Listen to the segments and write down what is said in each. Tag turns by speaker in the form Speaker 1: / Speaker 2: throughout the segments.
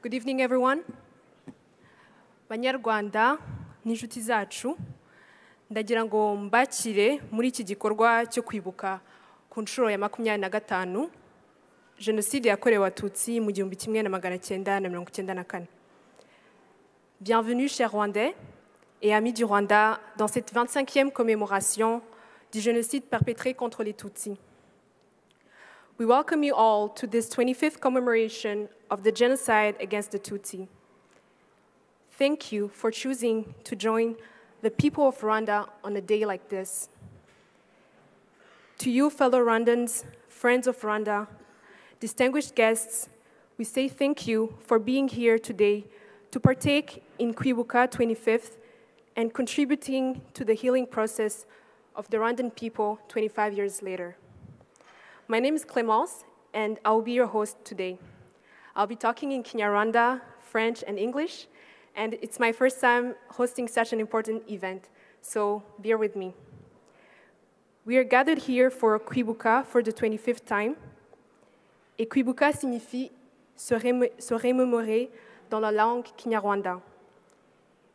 Speaker 1: Good evening, everyone. Banyarwanda, n'inshuti zacu, ndagira ngo mbakire muri iki gikorwa cyo kwibuka ku nshuro ya 25 Jenoside yakorewe Abatutsi mu 1994. Bienvenue, chers Rwandais et amis du Rwanda, dans cette 25e commémoration du génocide perpétré contre les Tutsis. We welcome you all to this 25th commemoration of the genocide against the Tutsi. Thank you for choosing to join the people of Rwanda on a day like this. To you, fellow Rwandans, friends of Rwanda, distinguished guests, we say thank you for being here today to partake in Kwibuka 25th and contributing to the healing process of the Rwandan people 25 years later. My name is Clémence, and I'll be your host today. I'll be talking in Kinyarwanda, French, and English, and it's my first time hosting such an important event, so bear with me. We are gathered here for Kwibuka for the 25th time, et Kwibuka signifie se remémorer dans la langue Kinyarwanda.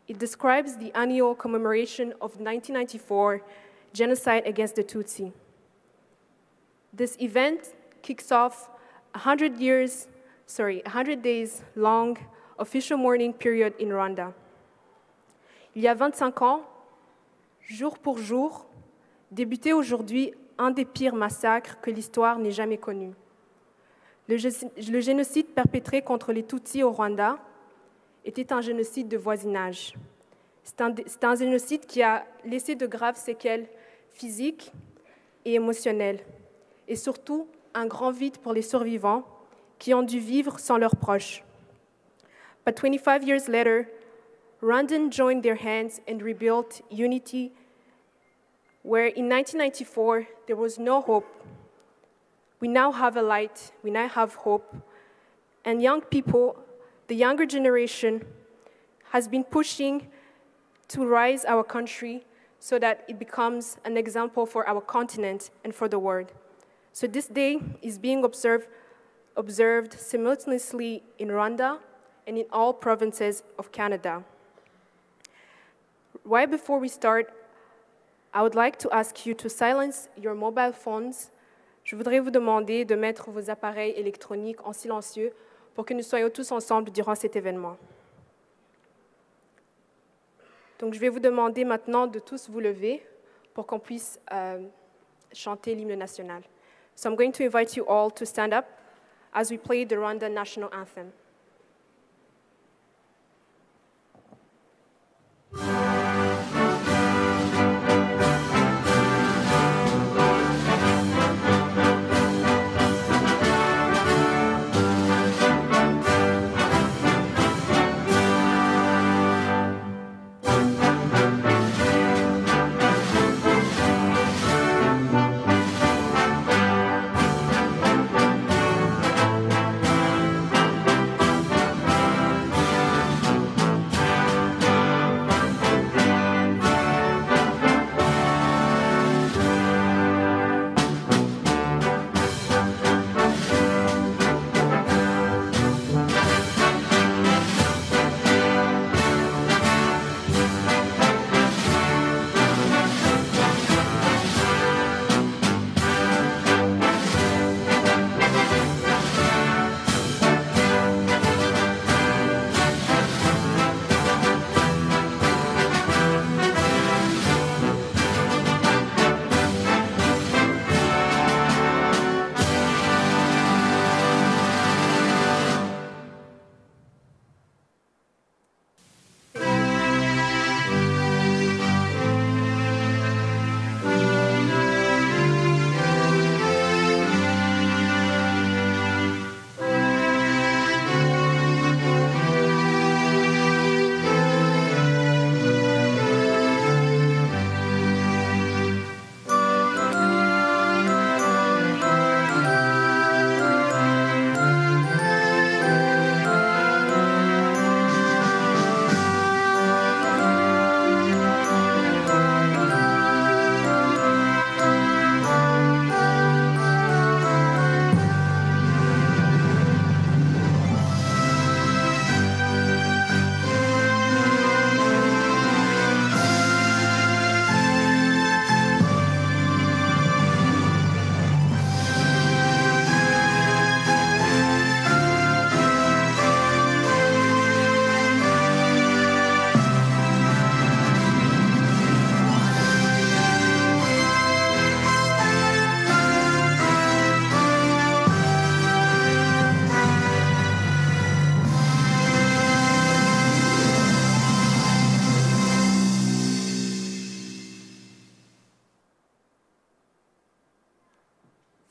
Speaker 1: It describes the annual commemoration of the 1994 genocide against the Tutsi. This event kicks off a 100 days long official mourning period in Rwanda. Il y a 25 ans, jour pour jour, débutait aujourd'hui un des pires massacres que l'histoire n'ait jamais connu. Le génocide perpétré contre les Tutsis au Rwanda était un génocide de voisinage. C'est un génocide qui a laissé de graves séquelles physiques et émotionnelles, et surtout un grand vide pour les survivants qui ont dû vivre sans leurs proches. But 25 years later, Rwandans joined their hands and rebuilt unity, where in 1994 there was no hope. We now have a light, we now have hope, and young people, the younger generation, has been pushing to rise our country so that it becomes an example for our continent and for the world. So this day is being observed simultaneously in Rwanda and in all provinces of Canada. Right before we start, I would like to ask you to silence your mobile phones. Je voudrais vous demander de mettre vos appareils électroniques en silencieux pour que nous soyons tous ensemble durant cet événement. Donc je vais vous demander maintenant de tous vous lever pour qu'on puisse chanter l'hymne national. So I'm going to invite you all to stand up as we play the Rwanda national anthem.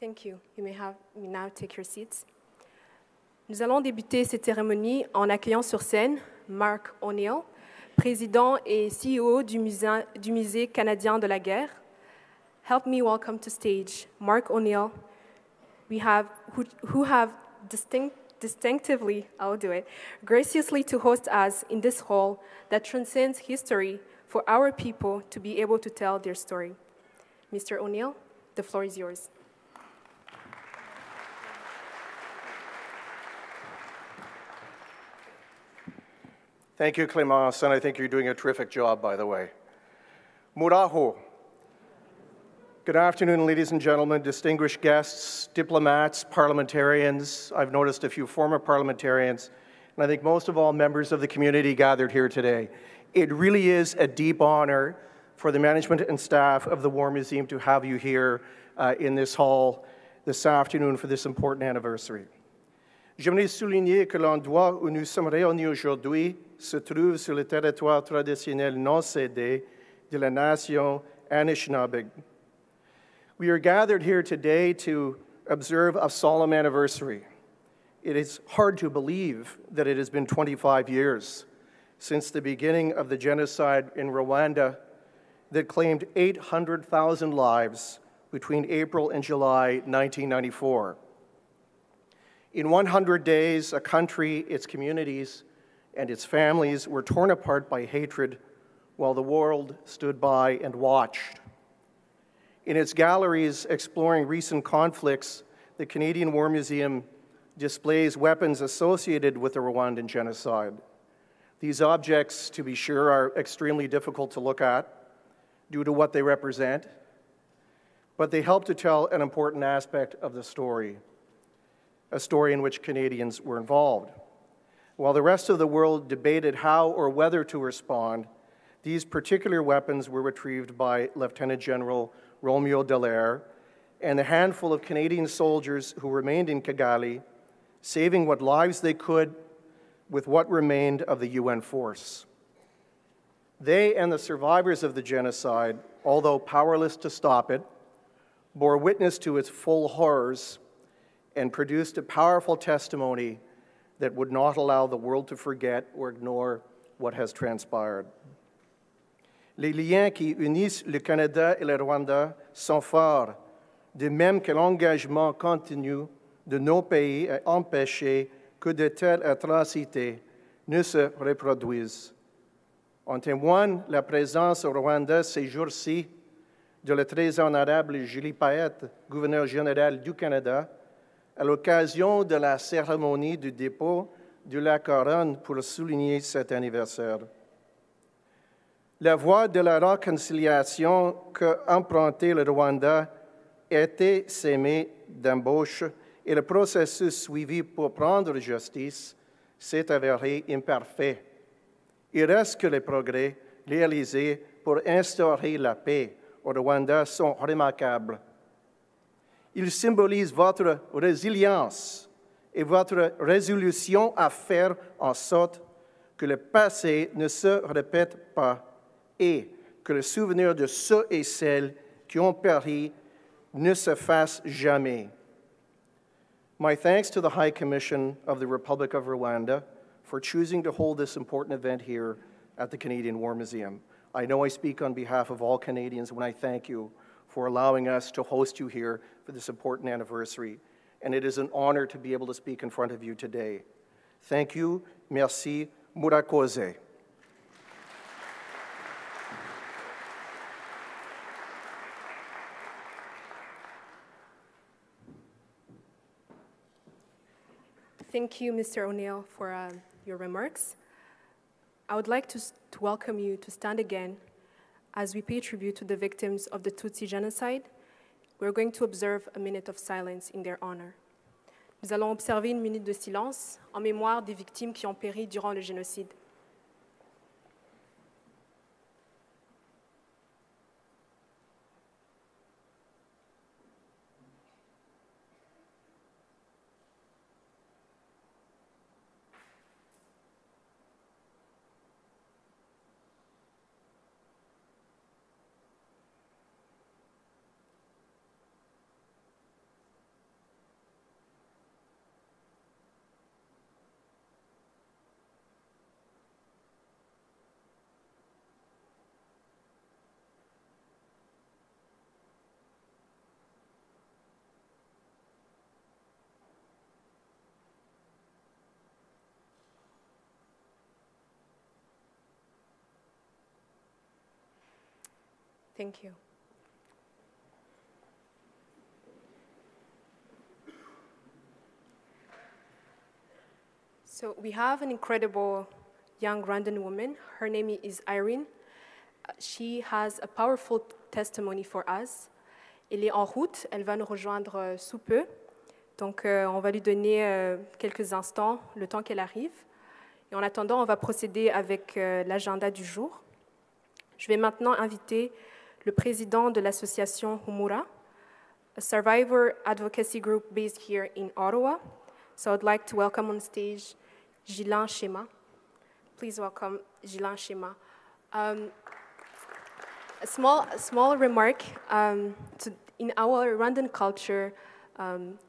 Speaker 1: Thank you. You may now take your seats. Nous allons débuter cette cérémonie en accueillant sur scène Mark O'Neill, président et CEO du Musée canadien de la guerre. Help me welcome to stage Mark O'Neill, who have distinctively, I'll do it, graciously to host us in this hall that transcends history for our people to be able to tell their story. Mr. O'Neill, the floor is yours.
Speaker 2: Thank you, Clémence, and I think you're doing a terrific job, by the way. Muraho. Good afternoon, ladies and gentlemen, distinguished guests, diplomats, parliamentarians. I've noticed a few former parliamentarians, and I think most of all members of the community gathered here today. It really is a deep honor for the management and staff of the War Museum to have you here in this hall this afternoon for this important anniversary. J'aimerais souligner que l'endroit où nous sommes réunis aujourd'hui se trouve sur le territoire traditionnel non cédé de la nation Anishinaabe. We are gathered here today to observe a solemn anniversary. It is hard to believe that it has been 25 years since the beginning of the genocide in Rwanda that claimed 800,000 lives between April and July 1994. In 100 days, a country, its communities, and its families were torn apart by hatred while the world stood by and watched. In its galleries exploring recent conflicts, the Canadian War Museum displays weapons associated with the Rwandan genocide. These objects, to be sure, are extremely difficult to look at due to what they represent, but they help to tell an important aspect of the story, a story in which Canadians were involved. While the rest of the world debated how or whether to respond, these particular weapons were retrieved by Lieutenant General Romeo Dallaire and a handful of Canadian soldiers who remained in Kigali, saving what lives they could with what remained of the UN force. They and the survivors of the genocide, although powerless to stop it, bore witness to its full horrors and produced a powerful testimony that would not allow the world to forget or ignore what has transpired. Les liens qui unissent le Canada et le Rwanda sont forts, de même que l'engagement continu de nos pays à empêcher que de telles atrocités ne se reproduisent. En témoigne la présence au Rwanda ces jours-ci de le très honorable Julie Payette, gouverneur général du Canada, à l'occasion de la cérémonie du dépôt de la couronne pour souligner cet anniversaire. La voie de la réconciliation qu'a empruntée le Rwanda était semée d'embûches et le processus suivi pour prendre justice s'est avéré imparfait. Il reste que les progrès réalisés pour instaurer la paix au Rwanda sont remarquables. Il symbolise votre résilience et votre résolution à faire en sorte que le passé ne se répète pas et que le souvenir de ceux et celles qui ont péri ne se fasse jamais. My thanks to the High Commission of the Republic of Rwanda for choosing to hold this important event here at the Canadian War Museum. I know I speak on behalf of all Canadians when I thank you for allowing us to host you here for this important anniversary, and it is an honor to be able to speak in front of you today. Thank you. Merci. Murakoze.
Speaker 1: Thank you, Mr. O'Neill, for your remarks. I would like to welcome you to stand again as we pay tribute to the victims of the Tutsi genocide. We're going to observe a minute of silence in their honor. Nous allons observer une minute de silence en mémoire des victimes qui ont péri durant le génocide. Thank you. So we have an incredible young Rwandan woman. Her name is Irene. She has a powerful testimony for us. Elle est en route, elle va nous rejoindre sous peu. Donc on va lui donner quelques instants, le temps qu'elle arrive. Et en attendant, on va procéder avec l'agenda du jour. Je vais maintenant inviter le président de l'association Humura, a survivor advocacy group based here in Ottawa. So I'd like to welcome on stage Ghislain Chema. Please welcome Ghislain Chema. A small remark, in our Rwandan culture,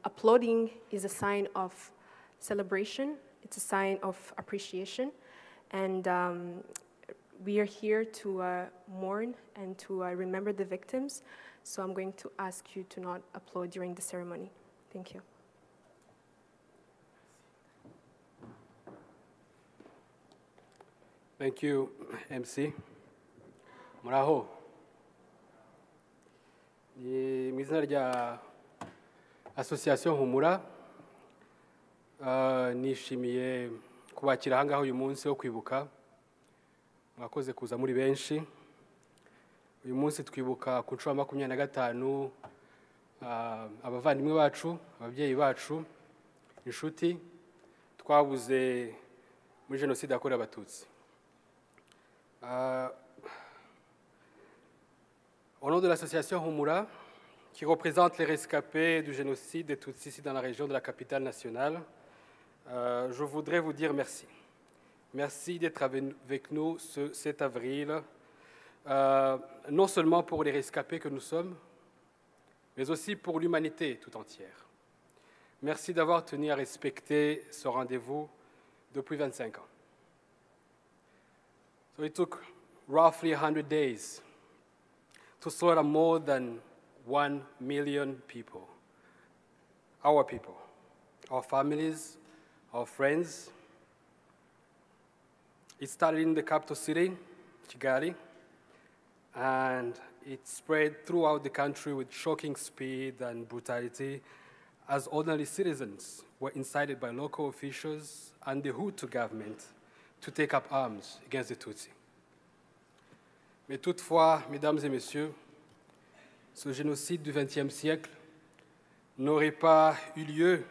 Speaker 1: applauding is a sign of celebration. It's a sign of appreciation. And we are here to mourn and to remember the victims. So I'm going to ask you to not applaud during the ceremony. Thank you.
Speaker 3: Thank you, MC. Muraho. Ni mu izina rya Association Humura, nishimiye kubakira aha ngaha uyu munsi wo kwibuka. Mwakoze kuza muri benshi. Uyu munsi twibuka ku nshuro ya 25 abavandimwe bacu, ababyeyi bacu, inshuti twabuze muri jenoside yakorewe Abatutsi. Au nom de l'association Humura, qui représente les rescapés du génocide des Tutsis ici dans la région de la capitale nationale, je voudrais vous dire merci. Merci d'être avec nous ce 7 avril, non seulement pour les rescapés que nous sommes, mais aussi pour l'humanité tout entière. Merci d'avoir tenu à respecter ce rendez-vous depuis 25 ans. So it took roughly 100 days to slaughter more than 1 million people, our families, our friends. It started in the capital city, Kigali, and it spread throughout the country with shocking speed and brutality as ordinary citizens were incited by local officials and the Hutu government to take up arms against the Tutsi. Mais toutefois, mesdames et messieurs, ce génocide du XXe siècle n'aurait pas eu lieu,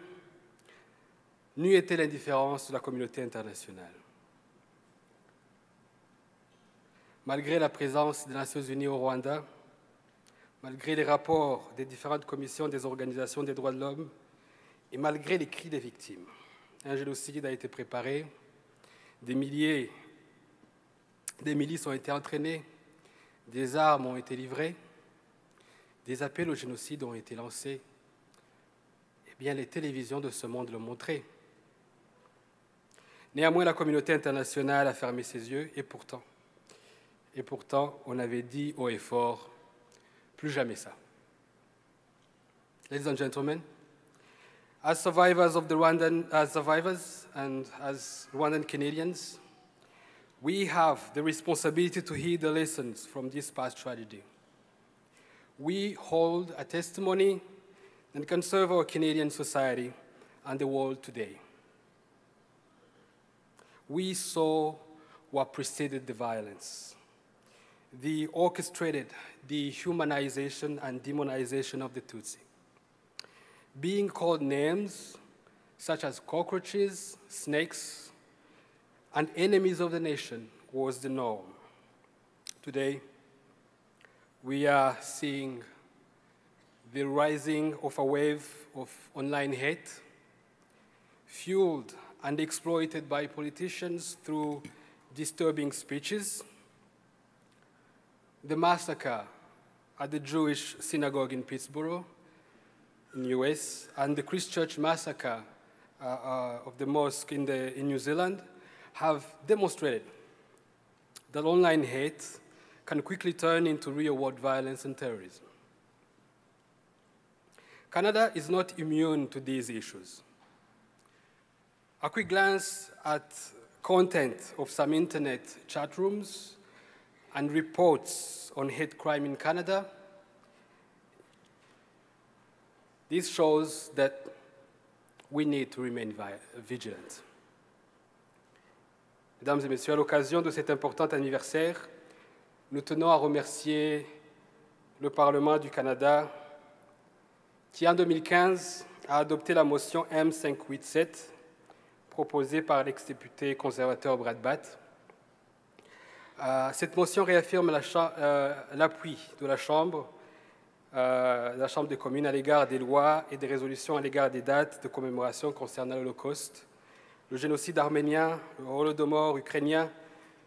Speaker 3: n'eût été l'indifférence de la communauté internationale. Malgré la présence des Nations Unies au Rwanda, malgré les rapports des différentes commissions des organisations des droits de l'homme et malgré les cris des victimes, un génocide a été préparé, des milices ont été entraînées, des armes ont été livrées, des appels au génocide ont été lancés. Eh bien, les télévisions de ce monde l'ont montré. Néanmoins, la communauté internationale a fermé ses yeux et pourtant, on avait dit haut et fort, plus jamais ça. Ladies and gentlemen, as survivors and as Rwandan Canadians, we have the responsibility to heed the lessons from this past tragedy. We hold a testimony that can serve our Canadian society and the world today. We saw what preceded the violence, the orchestrated dehumanization and demonization of the Tutsi. Being called names such as cockroaches, snakes, and enemies of the nation was the norm. Today, we are seeing the rising of a wave of online hate, fueled and exploited by politicians through disturbing speeches. The massacre at the Jewish synagogue in Pittsburgh, in the US, and the Christchurch massacre of the mosque in New Zealand have demonstrated that online hate can quickly turn into real-world violence and terrorism. Canada is not immune to these issues. A quick glance at content of some internet chat rooms and reports on hate crime in Canada, this shows that we need to remain vigilant. Mesdames et messieurs, à l'occasion de cet important anniversaire, nous tenons à remercier le Parlement du Canada qui, en 2015, a adopté la motion M587 proposée par l'ex-député conservateur Brad Batt. Cette motion réaffirme l'appui de la Chambre des communes à l'égard des lois et des résolutions à l'égard des dates de commémoration concernant l'Holocauste, le génocide arménien, le Holodomor ukrainien,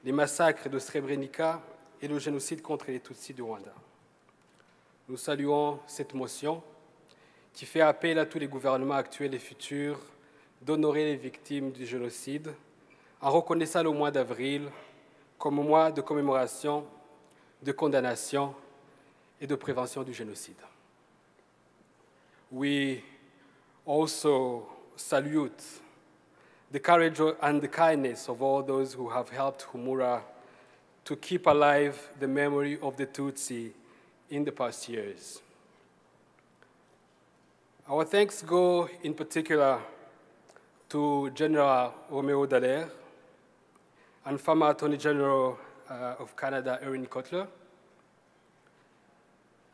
Speaker 3: les massacres de Srebrenica et le génocide contre les Tutsis du Rwanda. Nous saluons cette motion qui fait appel à tous les gouvernements actuels et futurs d'honorer les victimes du génocide en reconnaissant le mois d'avril comme mois de commémoration, de condamnation et de prévention du génocide. We also salute the courage and the kindness of all those who have helped Humura to keep alive the memory of the Tutsi in the past years. Our thanks go in particular to General Romeo Dallaire and former Attorney General of Canada, Erin Cotler.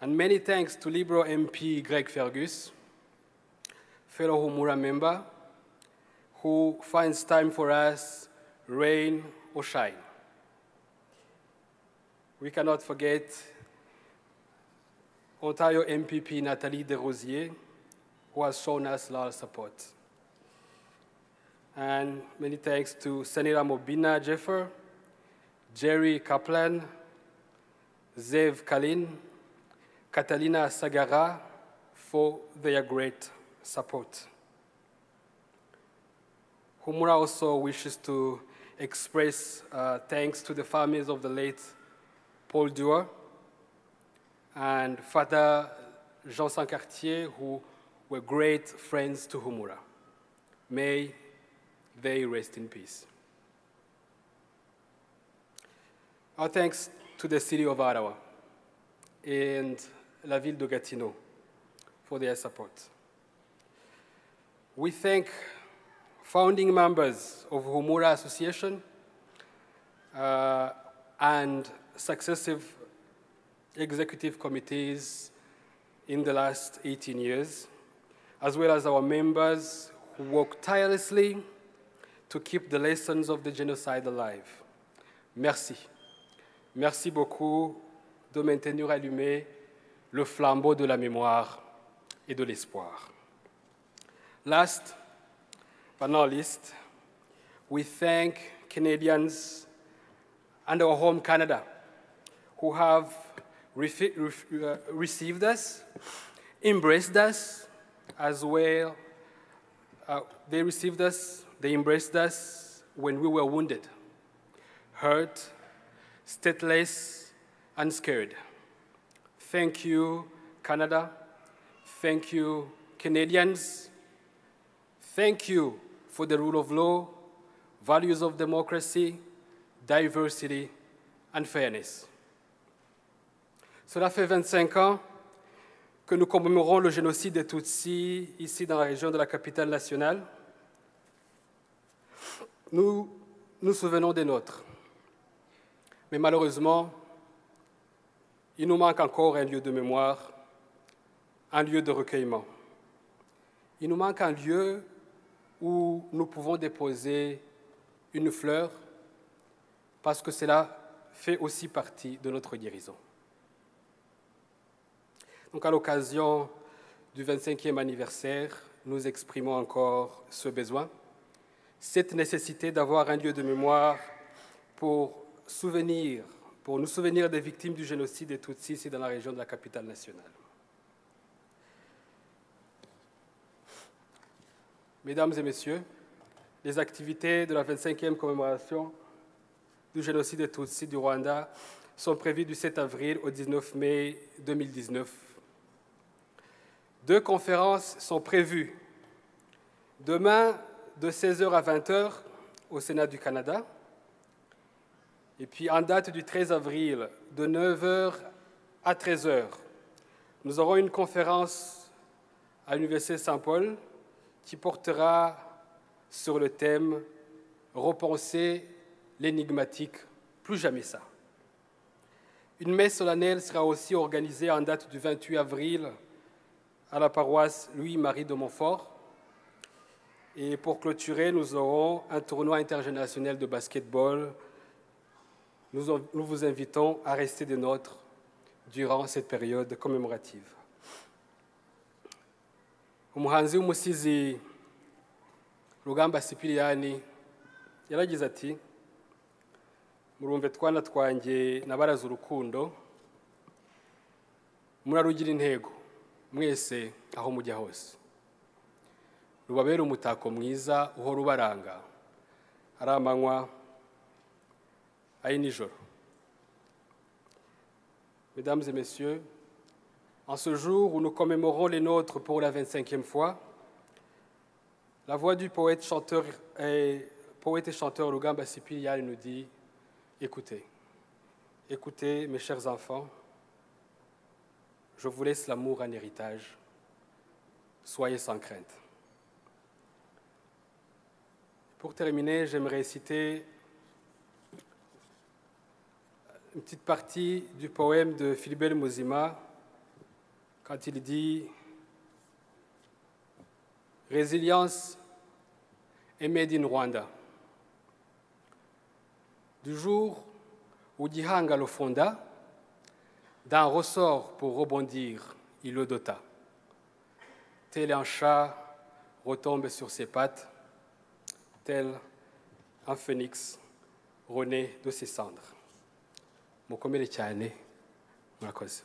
Speaker 3: And many thanks to Liberal MP Greg Fergus, fellow Humura member, who finds time for us, rain or shine. We cannot forget Ontario MPP Nathalie Desrosiers, who has shown us a lot of support. And many thanks to Senator Mobina Jeffer, Jerry Kaplan, Zev Kalin, Catalina Sagara for their great support. Humura also wishes to express thanks to the families of the late Paul Duer and Father Jean Sancartier, who were great friends to Humura. May they rest in peace. Our thanks to the City of Ottawa and La Ville de Gatineau for their support. We thank founding members of Humura Association and successive executive committees in the last 18 years, as well as our members who work tirelessly to keep the lessons of the genocide alive. Merci. Merci beaucoup de maintenir allumé le flambeau de la mémoire et de l'espoir. Last but not least, we thank Canadians and our home Canada who have received us, embraced us as well. They received us, they embraced us when we were wounded, hurt, stateless, and scared. Thank you, Canada. Thank you, Canadians. Thank you for the rule of law, values of democracy, diversity, and fairness. Cela fait 25 ans que nous commémorons le génocide des Tutsis ici dans la région de la capitale nationale. Nous nous souvenons des nôtres. Mais malheureusement, il nous manque encore un lieu de mémoire, un lieu de recueillement. Il nous manque un lieu où nous pouvons déposer une fleur parce que cela fait aussi partie de notre guérison. Donc à l'occasion du 25e anniversaire, nous exprimons encore ce besoin, cette nécessité d'avoir un lieu de mémoire pour nous souvenir des victimes du génocide des Tutsis ici dans la région de la capitale nationale. Mesdames et messieurs, les activités de la 25e commémoration du génocide des Tutsis du Rwanda sont prévues du 7 avril au 19 mai 2019. 2 conférences sont prévues. Demain, de 16h à 20h, au Sénat du Canada, Et puis, en date du 13 avril, de 9 h à 13 h, nous aurons une conférence à l'Université Saint-Paul qui portera sur le thème « Repenser l'énigmatique, plus jamais ça ». Une messe solennelle sera aussi organisée en date du 28 avril à la paroisse Louis-Marie de Montfort. Et pour clôturer, nous aurons un tournoi international de basketball. Nous vous invitons à rester des nôtres durant cette période commémorative. Umuhanzi w'umusizi Rugamba Sipiriyani yaragize ati: murumve twana twanjye nabaraza urukundo, murarugira intego mwese aho mujya hose, rubabera umutako mwiza uhora ubaranga, ari amanywa ari nijoro. Mesdames et messieurs, en ce jour où nous commémorons les nôtres pour la 25e fois, la voix du poète et chanteur Rugamba Sipiriyani nous dit: écoutez, écoutez mes chers enfants, je vous laisse l'amour en héritage, soyez sans crainte. Pour terminer, j'aimerais citer une petite partie du poème de Philibert Muzima quand il dit: Résilience est made in Rwanda. Du jour où Gihanga le fonda, d'un ressort pour rebondir, il le dota. Tel un chat retombe sur ses pattes, tel un phénix renaît de ses cendres. Mukomere cyane, murakoze.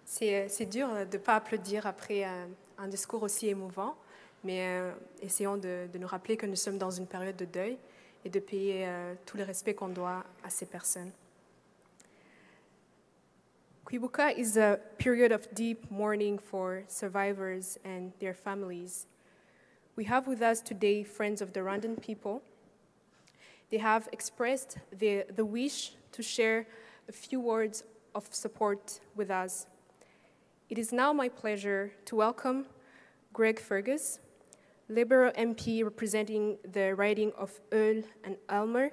Speaker 1: C'est dur de ne pas applaudir après un discours aussi émouvant, mais essayons de nous rappeler que nous sommes dans une période de deuil et de payer tout le respect qu'on doit à ces personnes. Kwibuka is a period of deep mourning for survivors and their families. We have with us today friends of the Rwandan people. They have expressed the wish to share a few words of support with us. It is now my pleasure to welcome Greg Fergus, Liberal MP representing the riding of Earl and Aylmer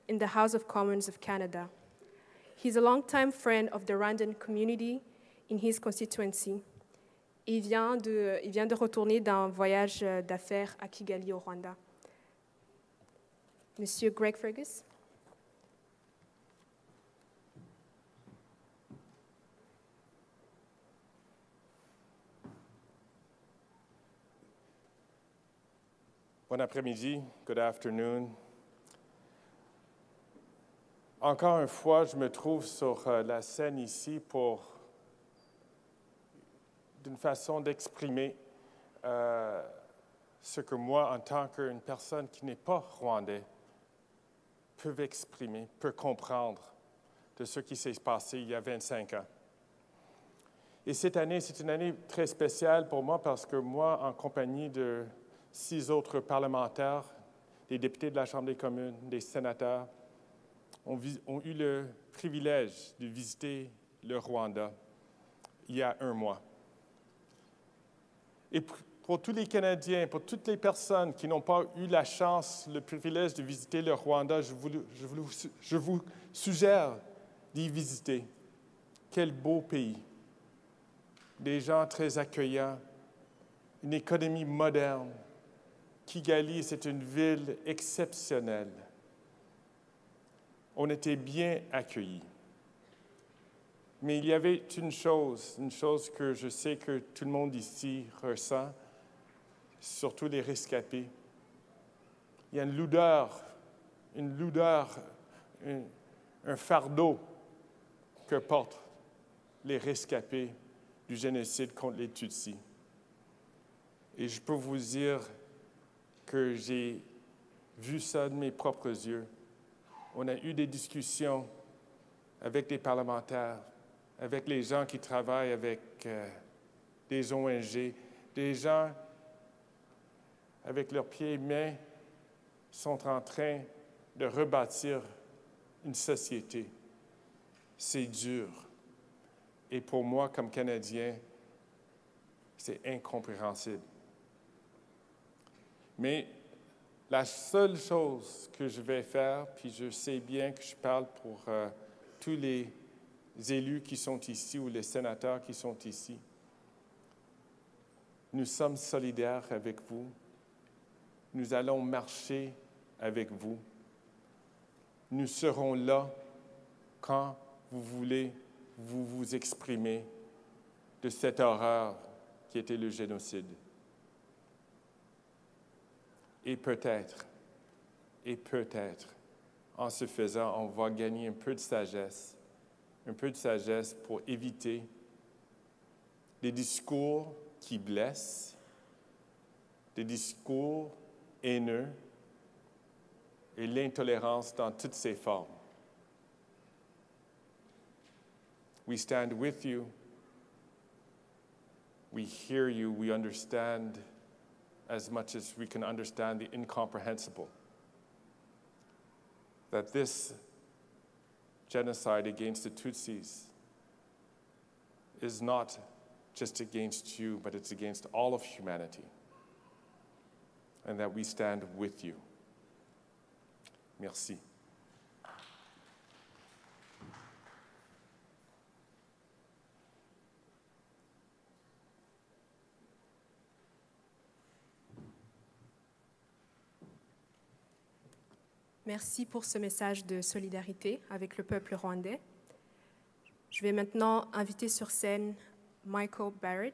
Speaker 1: in the House of Commons of Canada. He's a longtime friend of the Rwandan community in his constituency. Il vient de retourner d'un voyage d'affaires à Kigali au Rwanda. Monsieur Greg Fergus.
Speaker 4: Bon après-midi, good afternoon. Encore une fois, je me trouve sur la scène ici d'une façon d'exprimer ce que moi, en tant qu'une personne qui n'est pas rwandais, peut exprimer, peut comprendre de ce qui s'est passé il y a 25 ans. Et cette année, c'est une année très spéciale pour moi parce que moi, en compagnie de 6 autres parlementaires, des députés de la Chambre des communes, des sénateurs, ont eu le privilège de visiter le Rwanda il y a un mois. Et pour tous les Canadiens, pour toutes les personnes qui n'ont pas eu la chance, le privilège de visiter le Rwanda, je vous suggère d'y visiter. Quel beau pays! Des gens très accueillants, une économie moderne. Kigali, c'est une ville exceptionnelle. On était bien accueillis. Mais il y avait une chose que je sais que tout le monde ici ressent, surtout les rescapés. Il y a une lourdeur, un fardeau que portent les rescapés du génocide contre les Tutsis. Et je peux vous dire que j'ai vu ça de mes propres yeux. On a eu des discussions avec des parlementaires avec les gens qui travaillent avec des ONG, des gens avec leurs pieds et mains sont en train de rebâtir une société. C'est dur. Et pour moi, comme Canadien, c'est incompréhensible. Mais la seule chose que je vais faire, puis je sais bien que je parle pour tous les élus qui sont ici ou les sénateurs qui sont ici, nous sommes solidaires avec vous. Nous allons marcher avec vous. Nous serons là quand vous voulez vous exprimer de cette horreur qui était le génocide. Et peut-être, en ce faisant, on va gagner un peu de sagesse pour éviter des discours qui blessent, des discours haineux et l'intolérance dans toutes ses formes. We stand with you. We hear you. We understand as much as we can understand the incomprehensible. That this genocide against the Tutsis is not just against you, but it's against all of humanity. And that we stand with you. Merci.
Speaker 1: Merci pour ce message de solidarité avec le peuple rwandais. Je vais maintenant inviter sur scène Michael Barrett.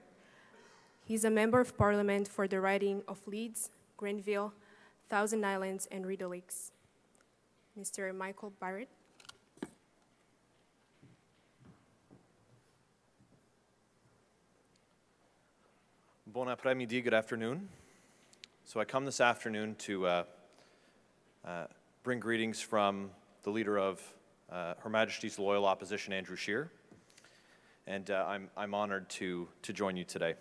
Speaker 1: He's a member of parliament for the riding of Leeds, Grenville, Thousand Islands, and Rideau Lakes. Mr. Michael Barrett.
Speaker 5: Bon après-midi, good afternoon. So I come this afternoon to bring greetings from the leader of Her Majesty's Loyal Opposition, Andrew Scheer, and I'm honored to join you today.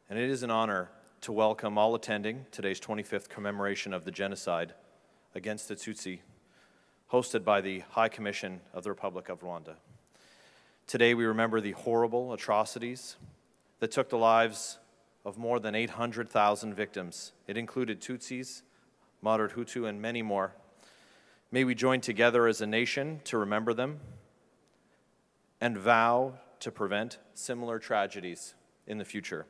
Speaker 5: And it is an honor to welcome all attending today's 25th commemoration of the genocide against the Tutsi, hosted by the High Commission of the Republic of Rwanda. Today we remember the horrible atrocities that took the lives of more than 800,000 victims. It included Tutsis, moderate Hutu, and many more. May we join together as a nation to remember them and vow to prevent similar tragedies in the future.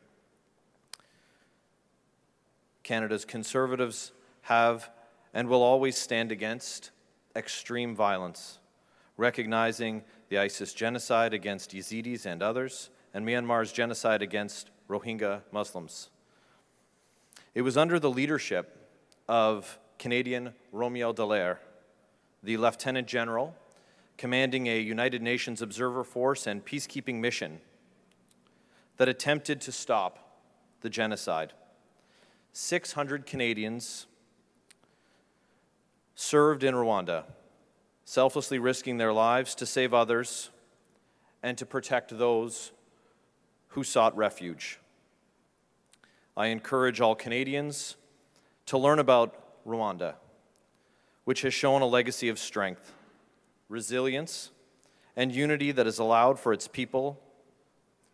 Speaker 5: Canada's Conservatives have and will always stand against extreme violence, recognizing the ISIS genocide against Yazidis and others, and Myanmar's genocide against Rohingya Muslims. It was under the leadership of Canadian Romeo Dallaire, the Lieutenant General commanding a United Nations observer force and peacekeeping mission, that attempted to stop the genocide. 600 Canadians served in Rwanda, selflessly risking their lives to save others and to protect those who sought refuge. I encourage all Canadians to learn about Rwanda, which has shown a legacy of strength, resilience, and unity that has allowed for its people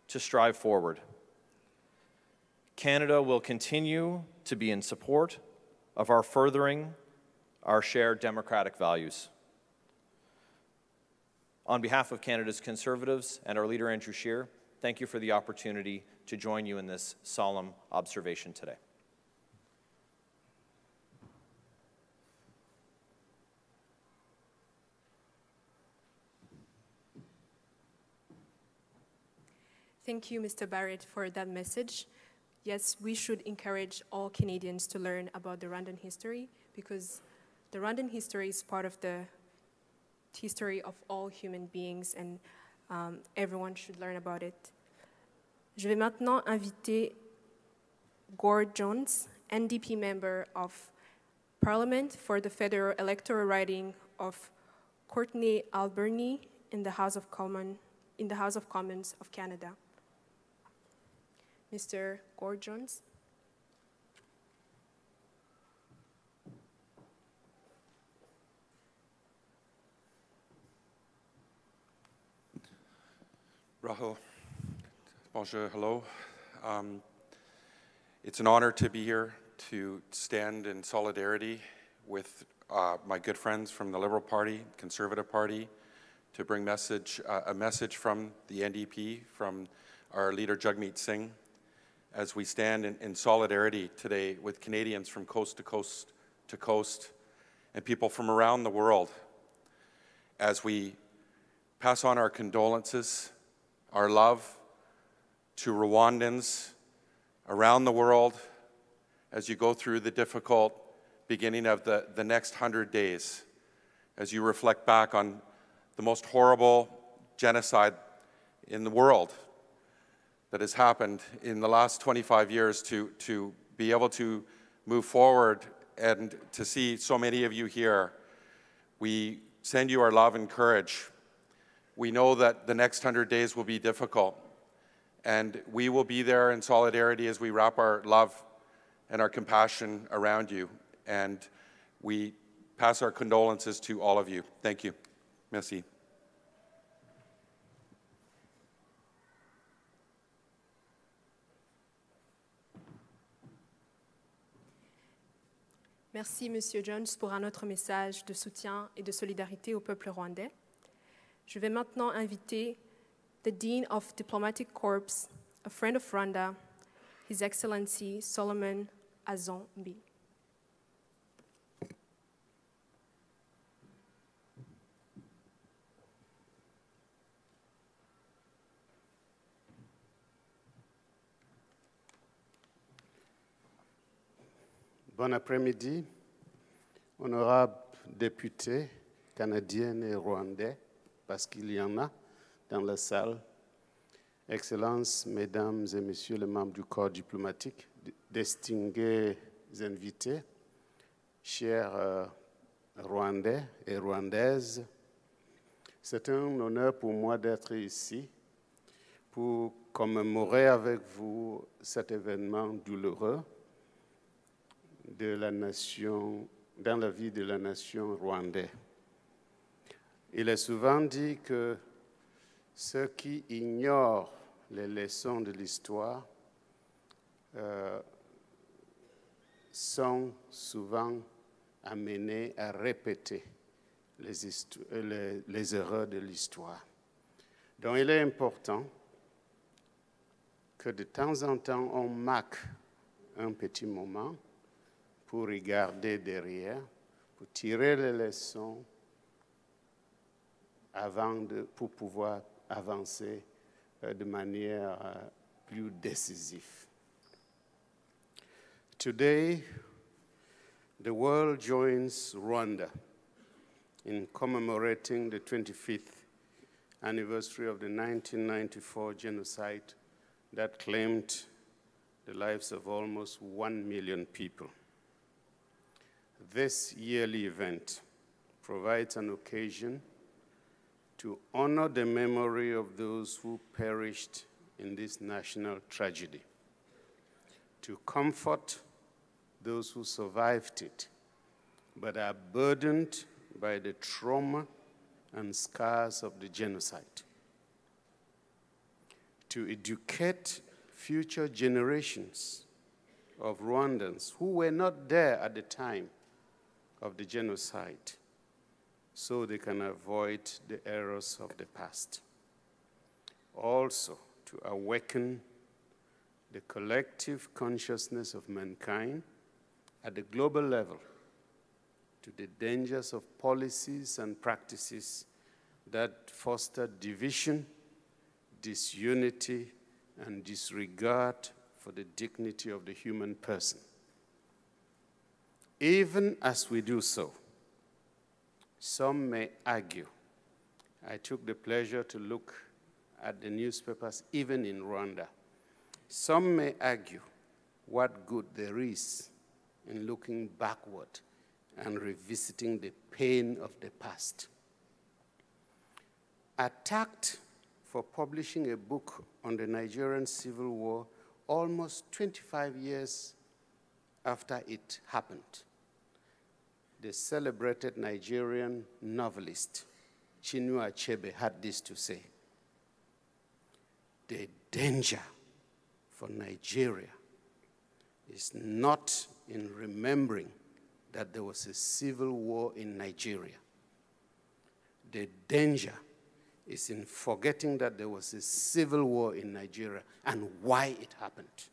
Speaker 5: to strive forward. Canada will continue to be in support of our furthering our shared democratic values. On behalf of Canada's Conservatives and our leader, Andrew Scheer, thank you for the opportunity to join you in this solemn observation today.
Speaker 1: Thank you, Mr. Barrett, for that message. Yes, we should encourage all Canadians to learn about the Rwandan history, because the Rwandan history is part of the history of all human beings, and everyone should learn about it. Je vais maintenant inviter Gord Jones, NDP member of Parliament for the federal electoral riding of Courtenay Alberni in the House of Commons of Canada. Mr. Gord Jones.
Speaker 6: Rahul, bonjour, hello. It's an honor to be here to stand in solidarity with my good friends from the Liberal Party, Conservative Party, to bring a message from the NDP, from our leader Jagmeet Singh, as we stand in solidarity today with Canadians from coast to coast to coast and people from around the world, as we pass on our condolences, our love to Rwandans around the world as you go through the difficult beginning of the next 100 days, as you reflect back on the most horrible genocide in the world that has happened in the last 25 years, to be able to move forward and to see so many of you here. We send you our love and courage. We know that the next 100 days will be difficult, and we will be there in solidarity as we wrap our love and our compassion around you, and we pass our condolences to all of you. Thank you. Merci.
Speaker 1: Merci, Monsieur Jones, pour un autre message de soutien et de solidarité au peuple rwandais. Je vais maintenant inviter the Dean of Diplomatic Corps, a friend of Rwanda, His Excellency Solomon Azombi.
Speaker 7: Bon après-midi, honorables députés canadiens et rwandais, parce qu'il y en a dans la salle, Excellences, Mesdames et Messieurs les membres du corps diplomatique, distingués invités, chers Rwandais et Rwandaises, c'est un honneur pour moi d'être ici pour commémorer avec vous cet événement douloureux de la nation, dans la vie de la nation rwandaise. Il est souvent dit que ceux qui ignorent les leçons de l'histoire sont souvent amenés à répéter les erreurs de l'histoire. Donc il est important que de temps en temps on marque un petit moment pour regarder derrière, pour tirer les leçons pour pouvoir avancer de manière plus décisive. Today, the world joins Rwanda in commemorating the 25th anniversary of the 1994 genocide that claimed the lives of almost 1 million people. This yearly event provides an occasion to honor the memory of those who perished in this national tragedy, to comfort those who survived it, but are burdened by the trauma and scars of the genocide, to educate future generations of Rwandans who were not there at the time of the genocide, so they can avoid the errors of the past. Also, to awaken the collective consciousness of mankind at the global level to the dangers of policies and practices that foster division, disunity, and disregard for the dignity of the human person. Even as we do so, some may argue. I took the pleasure to look at the newspapers, even in Rwanda. Some may argue what good there is in looking backward and revisiting the pain of the past. attacked for publishing a book on the Nigerian Civil War almost 25 years after it happened. The celebrated Nigerian novelist Chinua Achebe had this to say: "The danger for Nigeria is not in remembering that there was a civil war in Nigeria. The danger is in forgetting that there was a civil war in Nigeria and why it happened."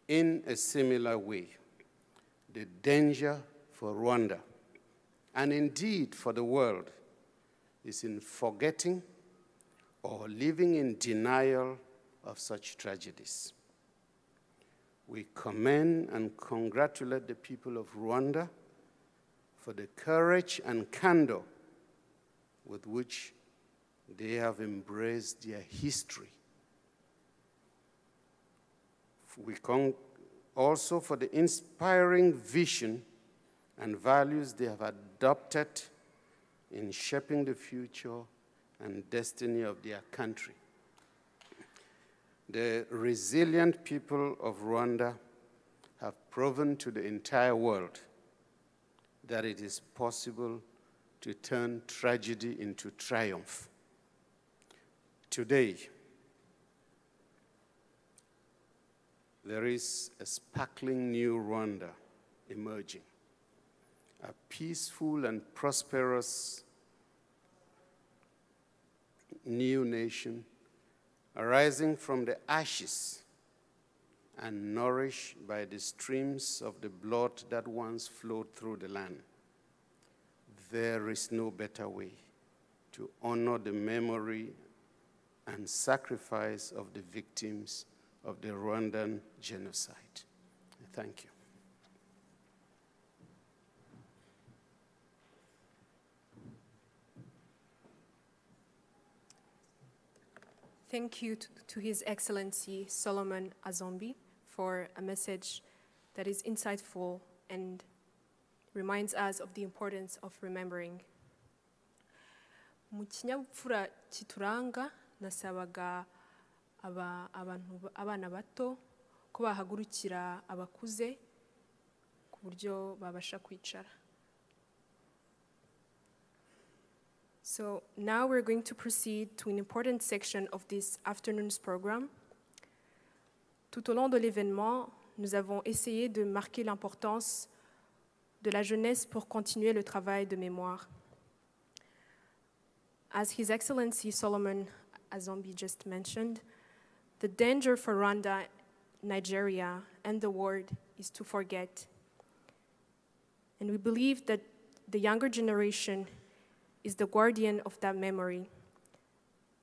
Speaker 7: In a similar way, the danger for Rwanda, and indeed for the world, is in forgetting or living in denial of such tragedies. We commend and congratulate the people of Rwanda for the courage and candor with which they have embraced their history. We also for the inspiring vision and values they have adopted in shaping the future and destiny of their country. The resilient people of Rwanda have proven to the entire world that it is possible to turn tragedy into triumph. Today, there is a sparkling new Rwanda emerging, a peaceful and prosperous new nation arising from the ashes and nourished by the streams of the blood that once flowed through the land. There is no better way to honor the memory and sacrifice of the victims of the Rwandan genocide. Thank you.
Speaker 1: Thank you to His Excellency Solomon Azombi for a message that is insightful and reminds us of the importance of remembering. Mu kinyabupfura kituranga nasabaga abana bato ko bahagurukira abakuze ku buryo babasha kwicara. So now we're going to proceed to an important section of this afternoon's program. Tout au long de l'événement, nous avons essayé de marquer l'importance de la jeunesse pour continuer le travail de mémoire. As His Excellency Solomon Azombi just mentioned, the danger for Rwanda, Nigeria, and the world is to forget. And we believe that the younger generation is the guardian of that memory.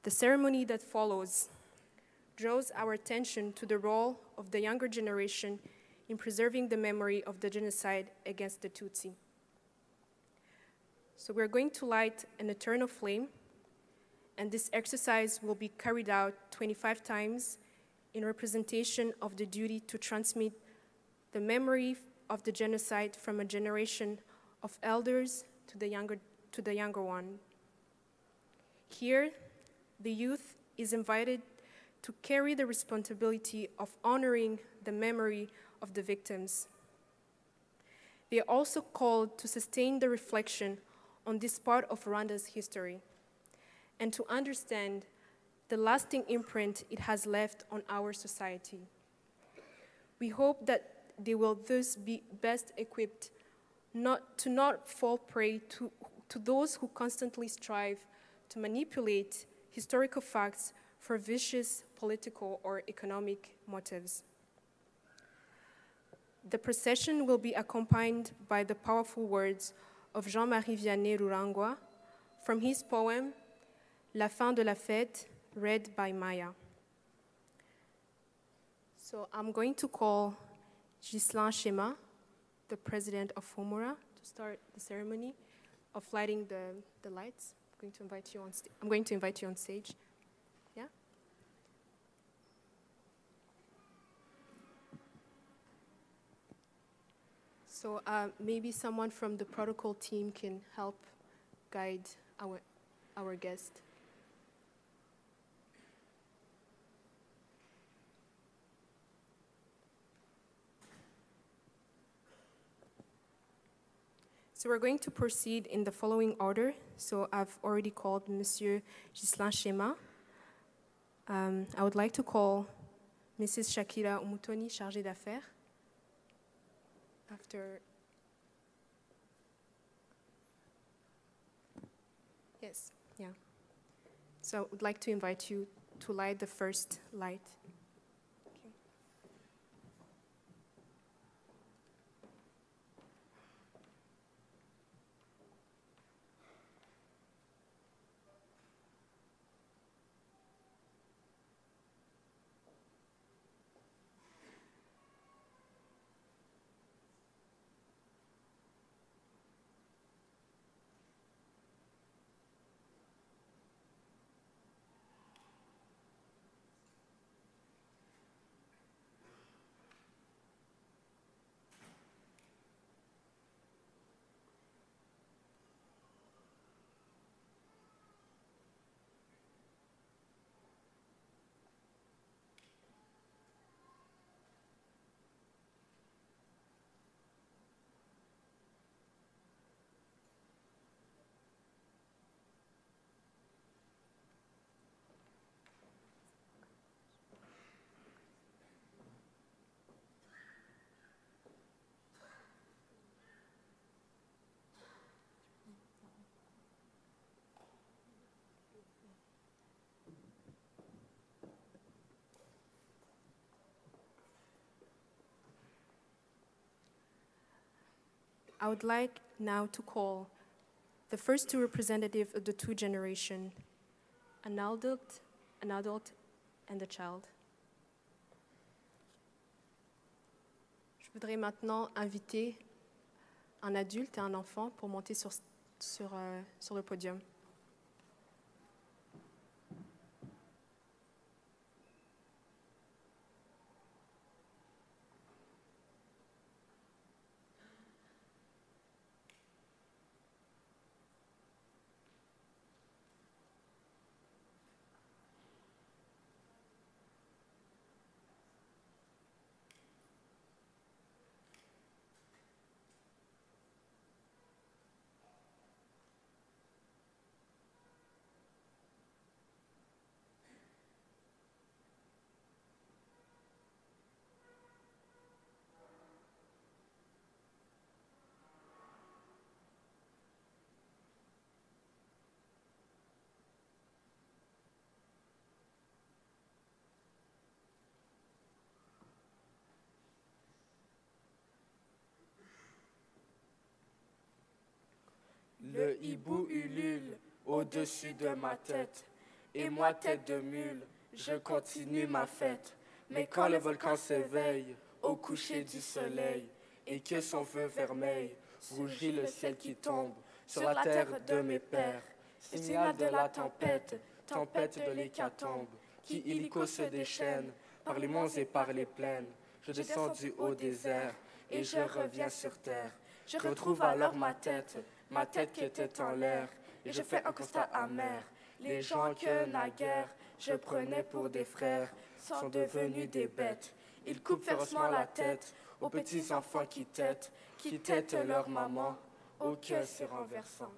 Speaker 1: The ceremony that follows draws our attention to the role of the younger generation in preserving the memory of the genocide against the Tutsi. So we're going to light an eternal flame, and this exercise will be carried out 25 times in representation of the duty to transmit the memory of the genocide from a generation of elders to the younger one. Here, the youth is invited to carry the responsibility of honoring the memory of the victims. They are also called to sustain the reflection on this part of Rwanda's history and to understand the lasting imprint it has left on our society. We hope that they will thus be best equipped to not fall prey to those who constantly strive to manipulate historical facts for vicious political or economic motives. The procession will be accompanied by the powerful words of Jean-Marie Vianney Rurangwa from his poem, La fin de la fête, read by Maya. So I'm going to call Ghislain Chema, the president of Humura, to start the ceremony of lighting the lights. I'm going to invite you on stage. Yeah? So maybe someone from the protocol team can help guide our guest. So we're going to proceed in the following order. So I've already called Monsieur Ghislain Chema. I would like to call Mrs. Shakira Umutoni, chargée d'affaires. After. Yes, yeah. So I would like to invite you to light the first light. Okay. I would like now to call the first two representatives of the two generations, an adult and a child. Je voudrais maintenant inviter un adulte et un enfant pour monter sur le podium.
Speaker 8: Le hibou ulule au-dessus de ma tête, et moi, tête de mule, je continue ma fête. Mais quand le volcan s'éveille au coucher du soleil, et que son feu vermeil rougit le ciel qui tombe sur la terre de mes pères, signal de la tempête, tempête de l'hécatombe, qui illico se déchaîne par les monts et par les plaines. Je descends du haut désert et je reviens sur terre. Je retrouve alors ma tête qui était en l'air, et je fais un constat amer. Les gens que naguère je prenais pour des frères sont devenus des bêtes. Ils coupent férocement la tête aux petits enfants qui têtent leur maman au cœur se renversant.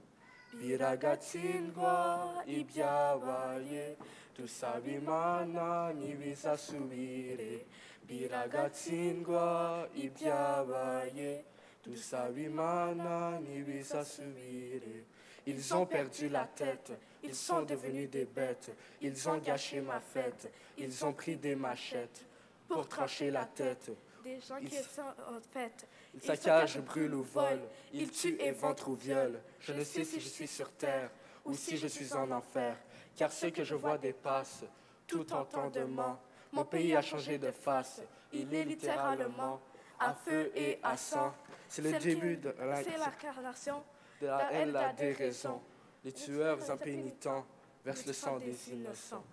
Speaker 8: Biragatsingwa ibyabaye tusabimana nibizasubire. Biragatsingwa ibyabaye tusabimana nibizasubire. Ils ont perdu la tête, ils sont devenus des bêtes, ils ont gâché ma fête, ils ont pris des machettes pour trancher la tête.
Speaker 9: Des gens qui sont en fête.
Speaker 8: Ils saccagent, brûlent ou volent, ils tuent, éventrent ou violent. Je ne sais si je suis sur terre ou si je suis en enfer, car ce que je vois dépasse tout entendement. Mon pays a changé de face, il est littéralement à feu et à sang. C'est le début de
Speaker 9: l'incarnation
Speaker 8: de la haine, la déraison. Les tueurs impénitents versent le sang des innocents.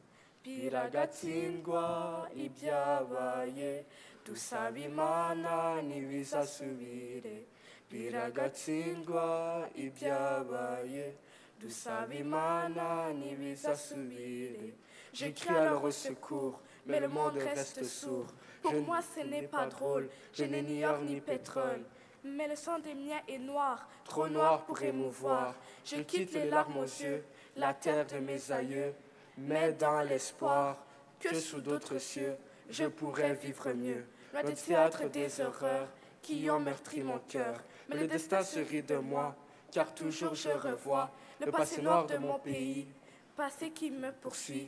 Speaker 8: Biragatsingwa ibyabaye tusabimana nibizasubire. Biragatsingwa ibyabaye Dusabimana nibizasubire. Je crie alors au secours, mais le monde reste sourd.
Speaker 9: Pour moi, ce n'est pas drôle.
Speaker 8: Je n'ai ni or ni pétrole.
Speaker 9: Mais le sang des miens est noir.
Speaker 8: Trop noir pour émouvoir. Je quitte les larmes aux yeux, la terre de mes aïeux, mais dans l'espoir que sous d'autres cieux, je pourrais vivre mieux. Loin des théâtres des horreurs qui ont meurtri mon cœur. Mais le destin se rit de moi, car toujours je revois le passé noir de mon pays,
Speaker 9: Passé qui me
Speaker 8: poursuit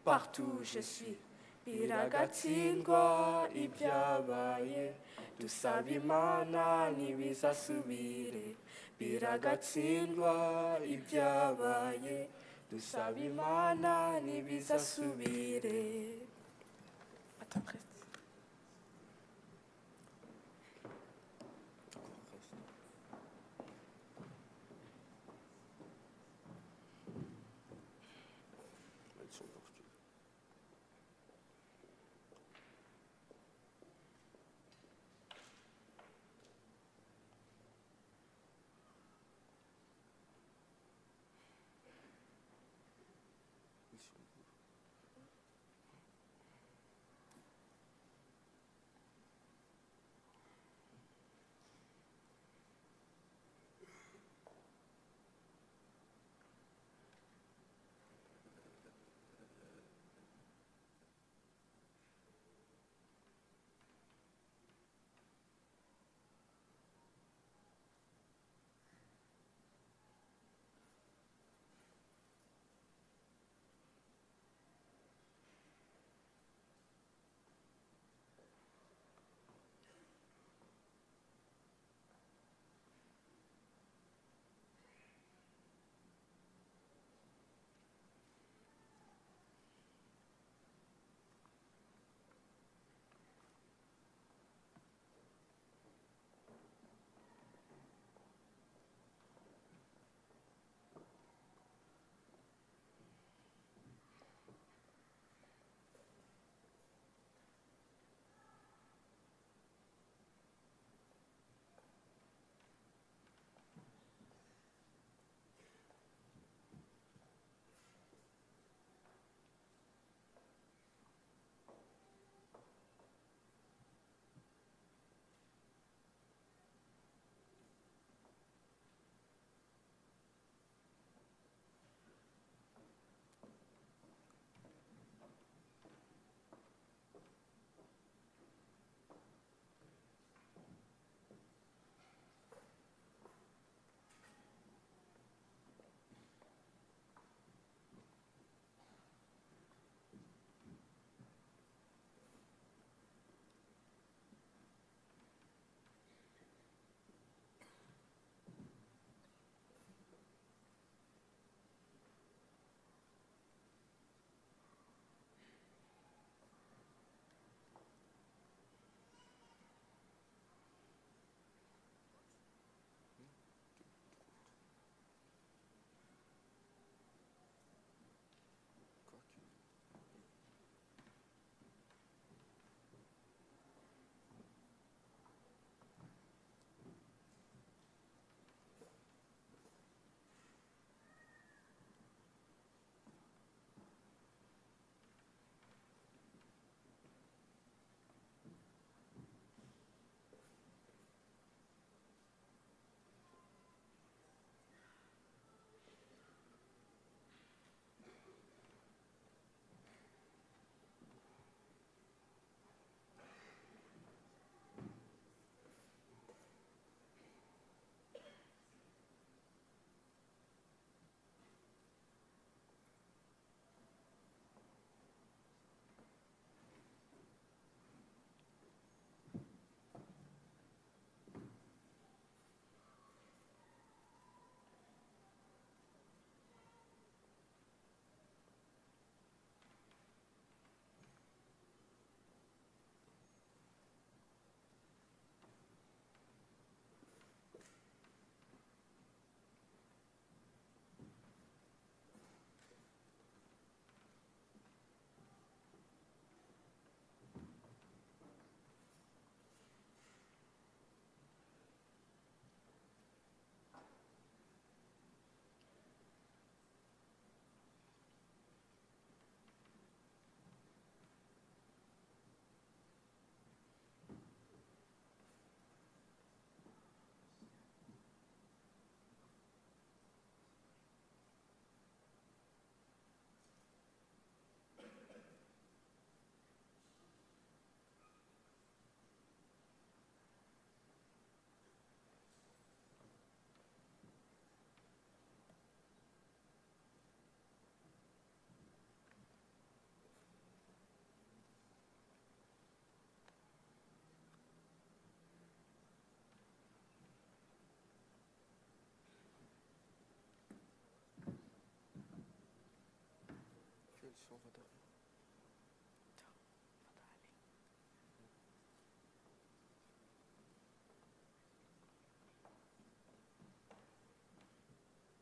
Speaker 8: partout où je suis. Biragatsindwa ibyabaye, dusabimana ntibizasubire. Biragatsindwa ibyabaye, dusabimana ntibizasubire. Attends, reste.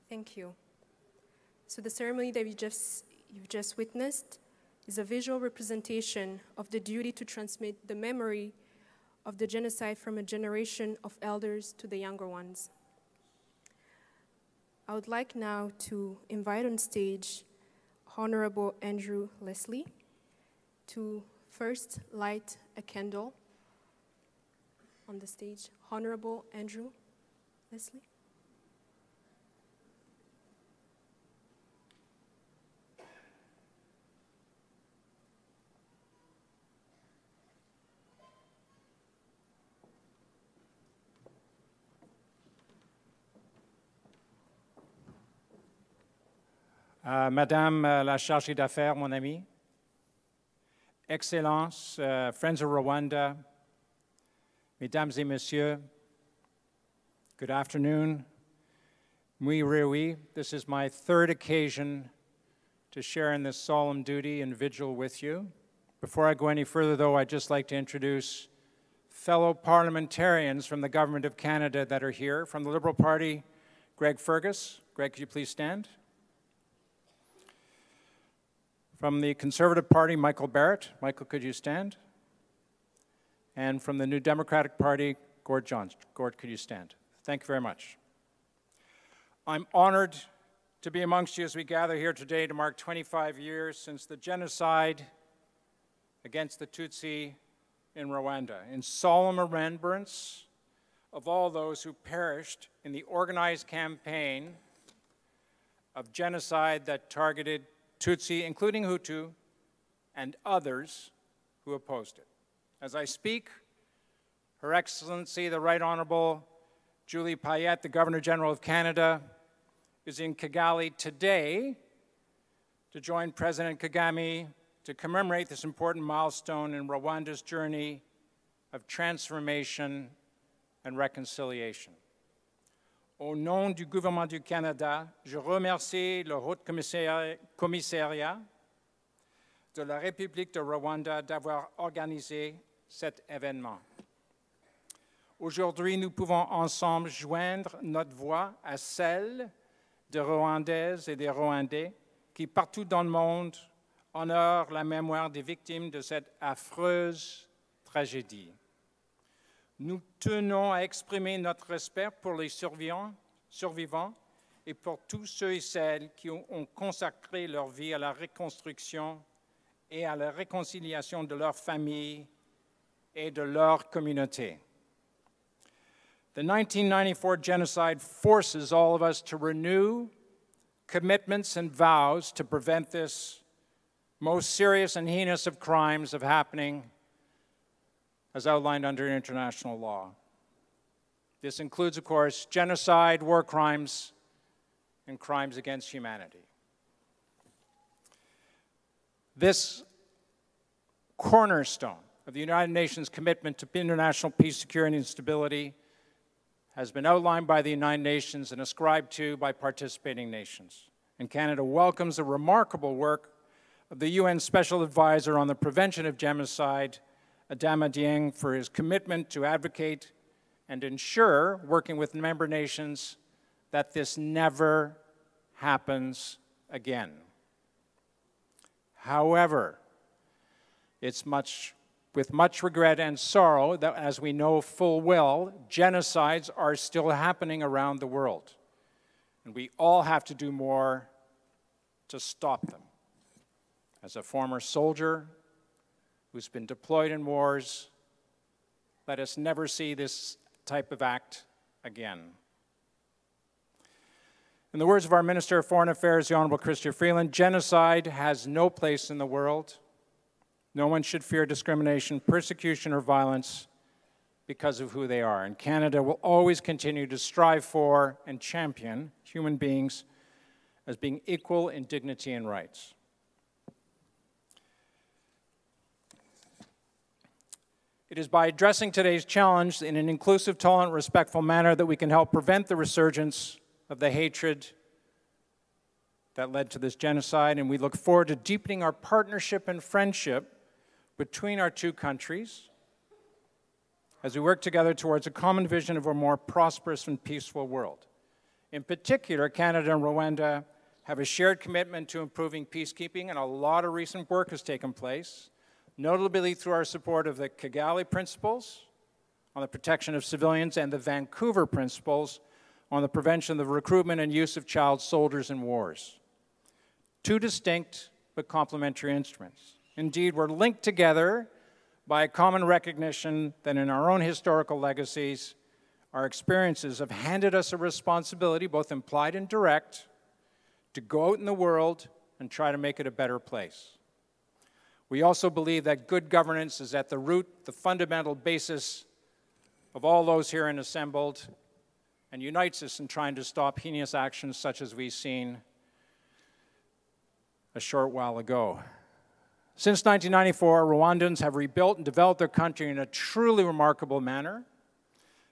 Speaker 1: Thank you. So the ceremony that you've just witnessed is a visual representation of the duty to transmit the memory of the genocide from a generation of elders to the younger ones. I would like now to invite on stage Honorable Andrew Leslie to first light a candle on the stage. Honorable Andrew Leslie.
Speaker 10: Madame la chargée d'affaires, mon ami, Excellences, Friends of Rwanda, Mesdames et Messieurs, good afternoon. Mui Rewi, this is my third occasion to share in this solemn duty and vigil with you. Before I go any further, though, I'd just like to introduce fellow parliamentarians from the Government of Canada that are here. From the Liberal Party, Greg Fergus. Greg, could you please stand? From the Conservative Party, Michael Barrett. Michael, could you stand? And from the New Democratic Party, Gord Johns. Gord, could you stand? Thank you very much. I'm honored to be amongst you as we gather here today to mark 25 years since the genocide against the Tutsi in Rwanda, in solemn remembrance of all those who perished in the organized campaign of genocide that targeted Tutsi, including Hutu, and others who opposed it. As I speak, Her Excellency, the Right Honorable Julie Payette, the Governor-General of Canada, is in Kigali today to join President Kagame to commemorate this important milestone in Rwanda's journey of transformation and reconciliation. Au nom du gouvernement du Canada, je remercie le Haut Commissariat de la République de Rwanda d'avoir organisé cet événement. Aujourd'hui, nous pouvons ensemble joindre notre voix à celle des Rwandaises et des Rwandais qui, partout dans le monde, honorent la mémoire des victimes de cette affreuse tragédie. Nous tenons à exprimer notre respect pour les survivants et pour tous ceux et celles qui ont consacré leur vie à la reconstruction et à la réconciliation de leur famille et de leur communauté. The 1994 genocide forces all of us to renew commitments and vows to prevent this most serious and heinous of crimes of happening as outlined under international law. This includes, of course, genocide, war crimes, and crimes against humanity. This cornerstone of the United Nations commitment to international peace, security, and stability has been outlined by the United Nations and ascribed to by participating nations. And Canada welcomes the remarkable work of the UN Special Advisor on the Prevention of Genocide, Adama Dieng, for his commitment to advocate and ensure, working with member nations, that this never happens again. However, it's with much regret and sorrow that, as we know full well, genocides are still happening around the world. And we all have to do more to stop them. As a former soldier who's been deployed in wars, let us never see this type of act again. In the words of our Minister of Foreign Affairs, the Honorable Chrystia Freeland, genocide has no place in the world. No one should fear discrimination, persecution, or violence because of who they are. And Canada will always continue to strive for and champion human beings as being equal in dignity and rights. It is by addressing today's challenge in an inclusive, tolerant, respectful manner that we can help prevent the resurgence of the hatred that led to this genocide, and we look forward to deepening our partnership and friendship between our two countries as we work together towards a common vision of a more prosperous and peaceful world. In particular, Canada and Rwanda have a shared commitment to improving peacekeeping, and a lot of recent work has taken place, notably through our support of the Kigali Principles on the protection of civilians and the Vancouver Principles on the prevention of the recruitment and use of child soldiers in wars. Two distinct but complementary instruments. Indeed, we're linked together by a common recognition that in our own historical legacies, our experiences have handed us a responsibility, both implied and direct, to go out in the world and try to make it a better place. We also believe that good governance is at the root, the fundamental basis of all those here and assembled, and unites us in trying to stop heinous actions such as we've seen a short while ago. Since 1994, Rwandans have rebuilt and developed their country in a truly remarkable manner.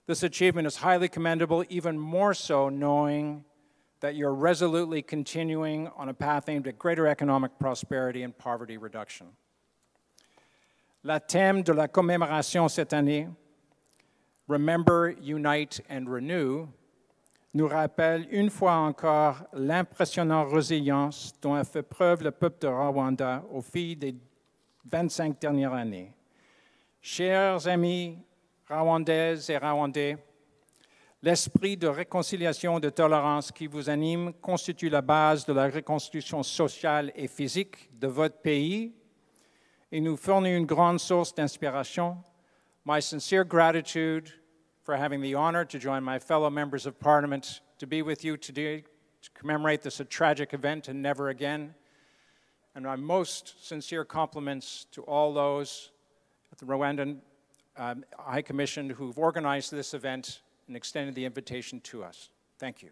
Speaker 10: This achievement is highly commendable, even more so knowing that you're resolutely continuing on a path aimed at greater economic prosperity and poverty reduction. Le thème de la commémoration cette année, Remember, Unite and Renew, nous rappelle une fois encore l'impressionnante résilience dont a fait preuve le peuple de Rwanda au fil des 25 dernières années. Chers amis rwandaises et rwandais, l'esprit de réconciliation et de tolérance qui vous anime constitue la base de la reconstruction sociale et physique de votre pays et nous fournit une grande source d'inspiration. My sincere gratitude for having the honor to join my fellow members of Parliament to be with you today to commemorate this a tragic event and never again. And my most sincere compliments to all those at the Rwandan High Commission who've organized this event and extended the invitation to us. Thank you.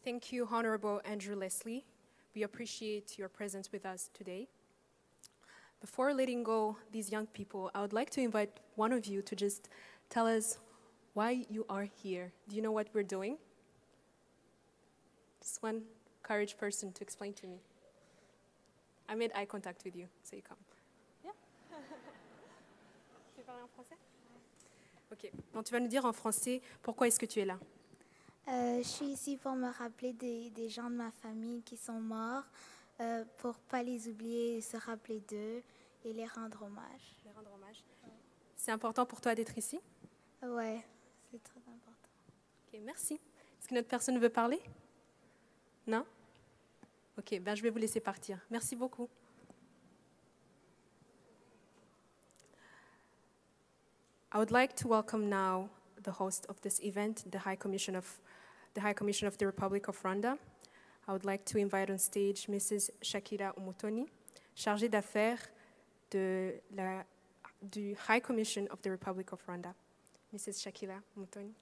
Speaker 1: Thank you, Honorable Andrew Leslie. We appreciate your presence with us today. Before letting go these young people, I would like to invite one of you to just tell us why you are here. Do you know what we're doing? Just one courage person to explain to me. I made eye contact with you, so you come. Yeah. Tu veux parler en français? Ok. Donc tu vas nous dire en français pourquoi est-ce que tu es là.
Speaker 11: Je suis ici pour me rappeler des gens de ma famille qui sont morts, pour ne pas les oublier et se rappeler d'eux et les rendre hommage.
Speaker 1: Les rendre hommage. Ouais. C'est important pour toi d'être ici?
Speaker 11: Ouais, c'est très important.
Speaker 1: Ok, merci. Est-ce qu'une autre personne veut parler? Non? Ok, ben je vais vous laisser partir. Merci beaucoup. I would like to welcome now the host of this event, the High Commission of the Republic of Rwanda. I would like to invite on stage Mrs. Shakira Umutoni, chargée d'affaires du High Commission of the Republic of Rwanda. Mrs. Shakira Umutoni.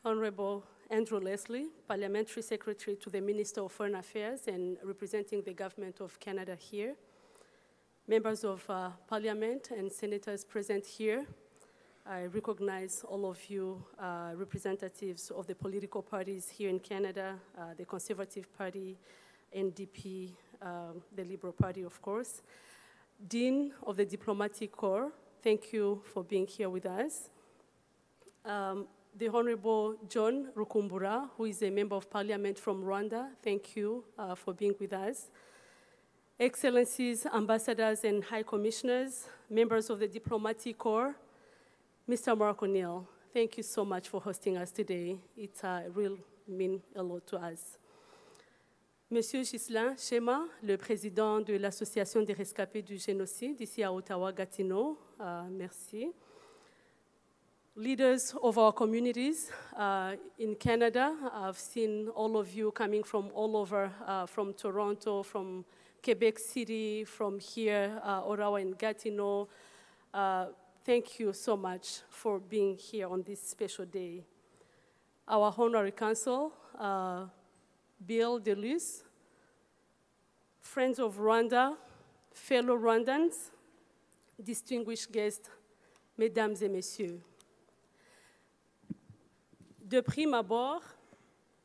Speaker 12: Honorable Andrew Leslie, Parliamentary Secretary to the Minister of Foreign Affairs and representing the Government of Canada here, members of Parliament and senators present here. I recognize all of you representatives of the political parties here in Canada, the Conservative Party, NDP, the Liberal Party, of course. Dean of the Diplomatic Corps, thank you for being here with us. The Honorable John Rukumbura, who is a Member of Parliament from Rwanda, thank you for being with us. Excellencies, ambassadors and high commissioners, members of the Diplomatic Corps, Mr. Mark O'Neill, thank you so much for hosting us today. It really means a lot to us. Monsieur Ghislain Chema, le président de l'Association des rescapés du génocide, ici à Ottawa-Gatineau, merci. Leaders of our communities in Canada, I've seen all of you coming from all over, from Toronto, from Quebec City, from here, Ottawa and Gatineau. Thank you so much for being here on this special day. Our honorary counsel, Bill Deleuze, friends of Rwanda, fellow Rwandans, distinguished guests, mesdames et messieurs. De prime abord,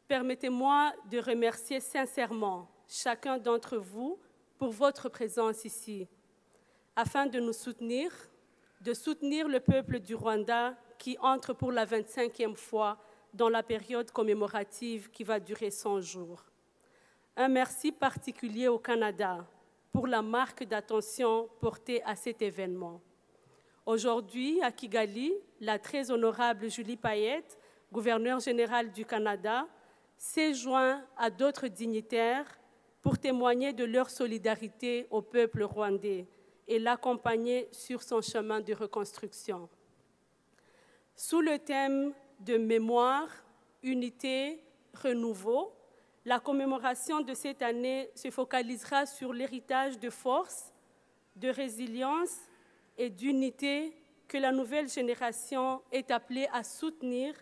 Speaker 12: permettez-moi de remercier sincèrement chacun d'entre vous pour votre présence ici, afin de nous soutenir, de soutenir le peuple du Rwanda qui entre pour la 25e fois dans la période commémorative qui va durer 100 jours. Un merci particulier au Canada pour la marque d'attention portée à cet événement. Aujourd'hui, à Kigali, la très honorable Julie Payette, gouverneure générale du Canada, s'est joint à d'autres dignitaires pour témoigner de leur solidarité au peuple rwandais et l'accompagner sur son chemin de reconstruction. Sous le thème de mémoire, unité, renouveau, la commémoration de cette année se focalisera sur l'héritage de force, de résilience et d'unité que la nouvelle génération est appelée à soutenir,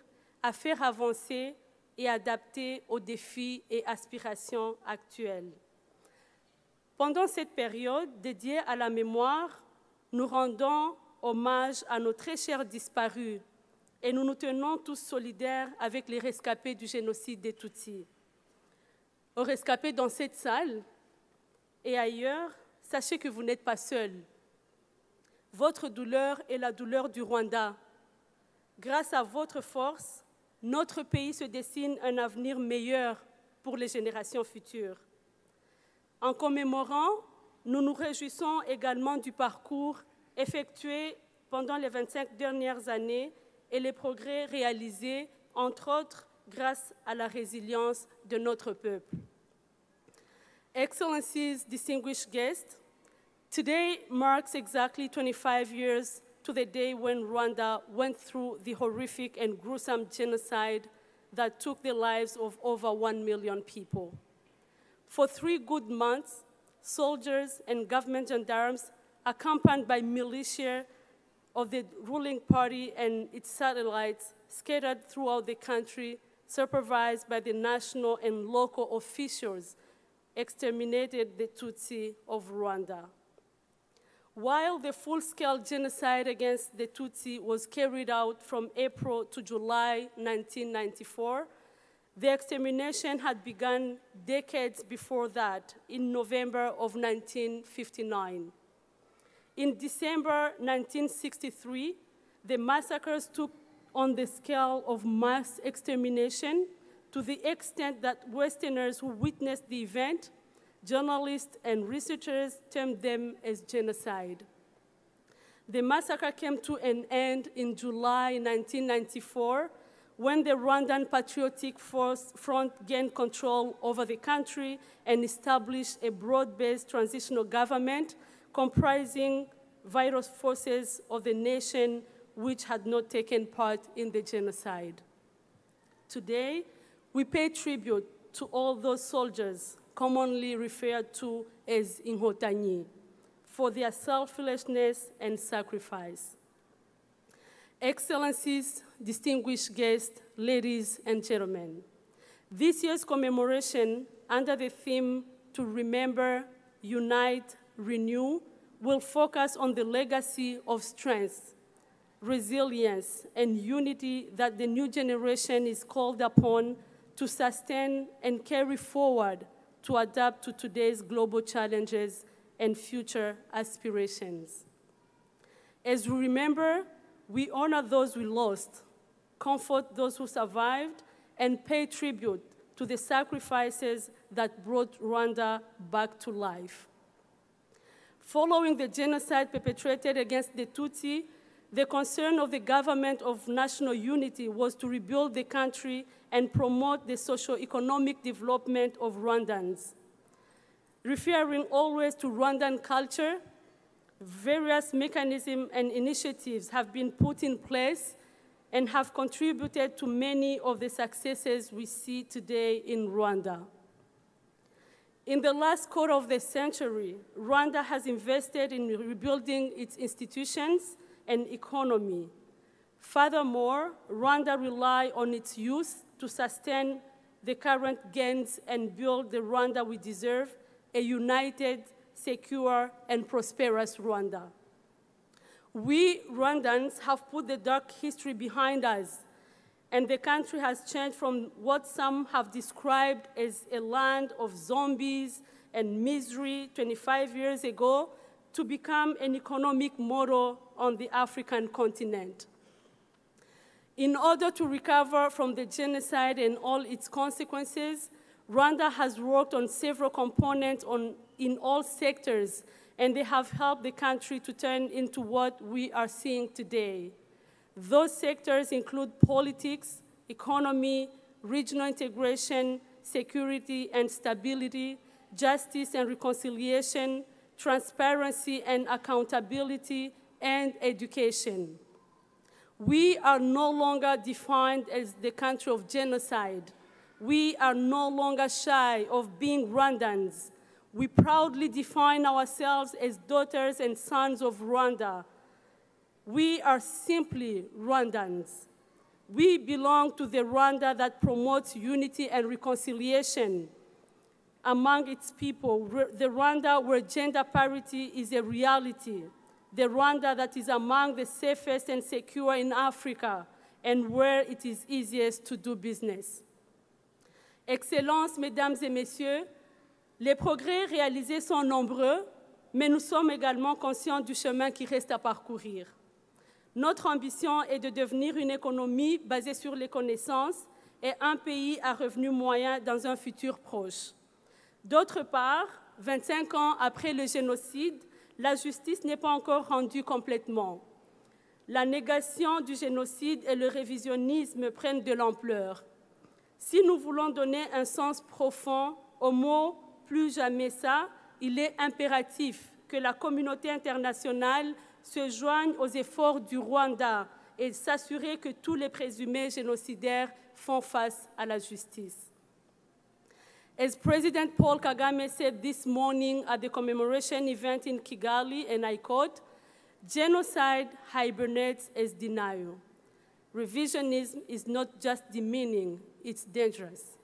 Speaker 12: à faire avancer et adapter aux défis et aspirations actuelles. Pendant cette période dédiée à la mémoire, nous rendons hommage à nos très chers disparus et nous nous tenons tous solidaires avec les rescapés du génocide des Tutsis. Aux rescapés dans cette salle et ailleurs, sachez que vous n'êtes pas seuls. Votre douleur est la douleur du Rwanda. Grâce à votre force, notre pays se dessine un avenir meilleur pour les générations futures. En commémorant, nous nous réjouissons également du parcours effectué pendant les 25 dernières années et les progrès réalisés, entre autres, grâce à la résilience de notre peuple. Excellencies, distinguished guests, today marks exactly 25 years to the day when Rwanda went through the horrific and gruesome genocide that took the lives of over 1 million people. For 3 good months, soldiers and government gendarmes, accompanied by militia of the ruling party and its satellites, scattered throughout the country, supervised by the national and local officials, exterminated the Tutsi of Rwanda. While the full-scale genocide against the Tutsi was carried out from April to July 1994, the extermination had begun decades before that, in November of 1959. In December 1963, the massacres took on the scale of mass extermination to the extent that Westerners who witnessed the event, journalists and researchers, termed them as genocide. The massacre came to an end in July 1994 when the Rwandan Patriotic Front gained control over the country and established a broad-based transitional government comprising vital forces of the nation which had not taken part in the genocide. Today, we pay tribute to all those soldiers, commonly referred to as Inhotanyi, for their selflessness and sacrifice. Excellencies, distinguished guests, ladies and gentlemen, this year's commemoration under the theme To Remember, Unite, Renew will focus on the legacy of strength, resilience, and unity that the new generation is called upon to sustain and carry forward to adapt to today's global challenges and future aspirations. As we remember, we honor those we lost, comfort those who survived, and pay tribute to the sacrifices that brought Rwanda back to life. Following the genocide perpetrated against the Tutsi, the concern of the government of national unity was to rebuild the country and promote the socio-economic development of Rwandans. Referring always to Rwandan culture, various mechanisms and initiatives have been put in place and have contributed to many of the successes we see today in Rwanda. In the last quarter of the century, Rwanda has invested in rebuilding its institutions and economy. Furthermore, Rwanda relies on its youth to sustain the current gains and build the Rwanda we deserve, a united, secure, and prosperous Rwanda. We Rwandans have put the dark history behind us, and the country has changed from what some have described as a land of zombies and misery 25 years ago to become an economic model on the African continent. In order to recover from the genocide and all its consequences, Rwanda has worked on several components in all sectors, and they have helped the country to turn into what we are seeing today. Those sectors include politics, economy, regional integration, security and stability, justice and reconciliation, transparency and accountability, and education. We are no longer defined as the country of genocide. We are no longer shy of being Rwandans. We proudly define ourselves as daughters and sons of Rwanda. We are simply Rwandans. We belong to the Rwanda that promotes unity and reconciliation among its people, the Rwanda where gender parity is a reality, the Rwanda that is among the safest and secure in Africa, and where it is easiest to do business. Excellences, Mesdames et Messieurs, les progrès réalisés sont nombreux, mais nous sommes également conscients du chemin qui reste à parcourir. Notre ambition est de devenir une économie basée sur les connaissances et un pays à revenu moyen dans un futur proche. D'autre part, 25 ans après le génocide, la justice n'est pas encore rendue complètement. La négation du génocide et le révisionnisme prennent de l'ampleur. Si nous voulons donner un sens profond au mot « plus jamais ça », il est impératif que la communauté internationale se joigne aux efforts du Rwanda et s'assurer que tous les présumés génocidaires font face à la justice. As President Paul Kagame said this morning at the commemoration event in Kigali, and I quote, "Genocide hibernates as denial. Revisionism is not just demeaning, it's dangerous."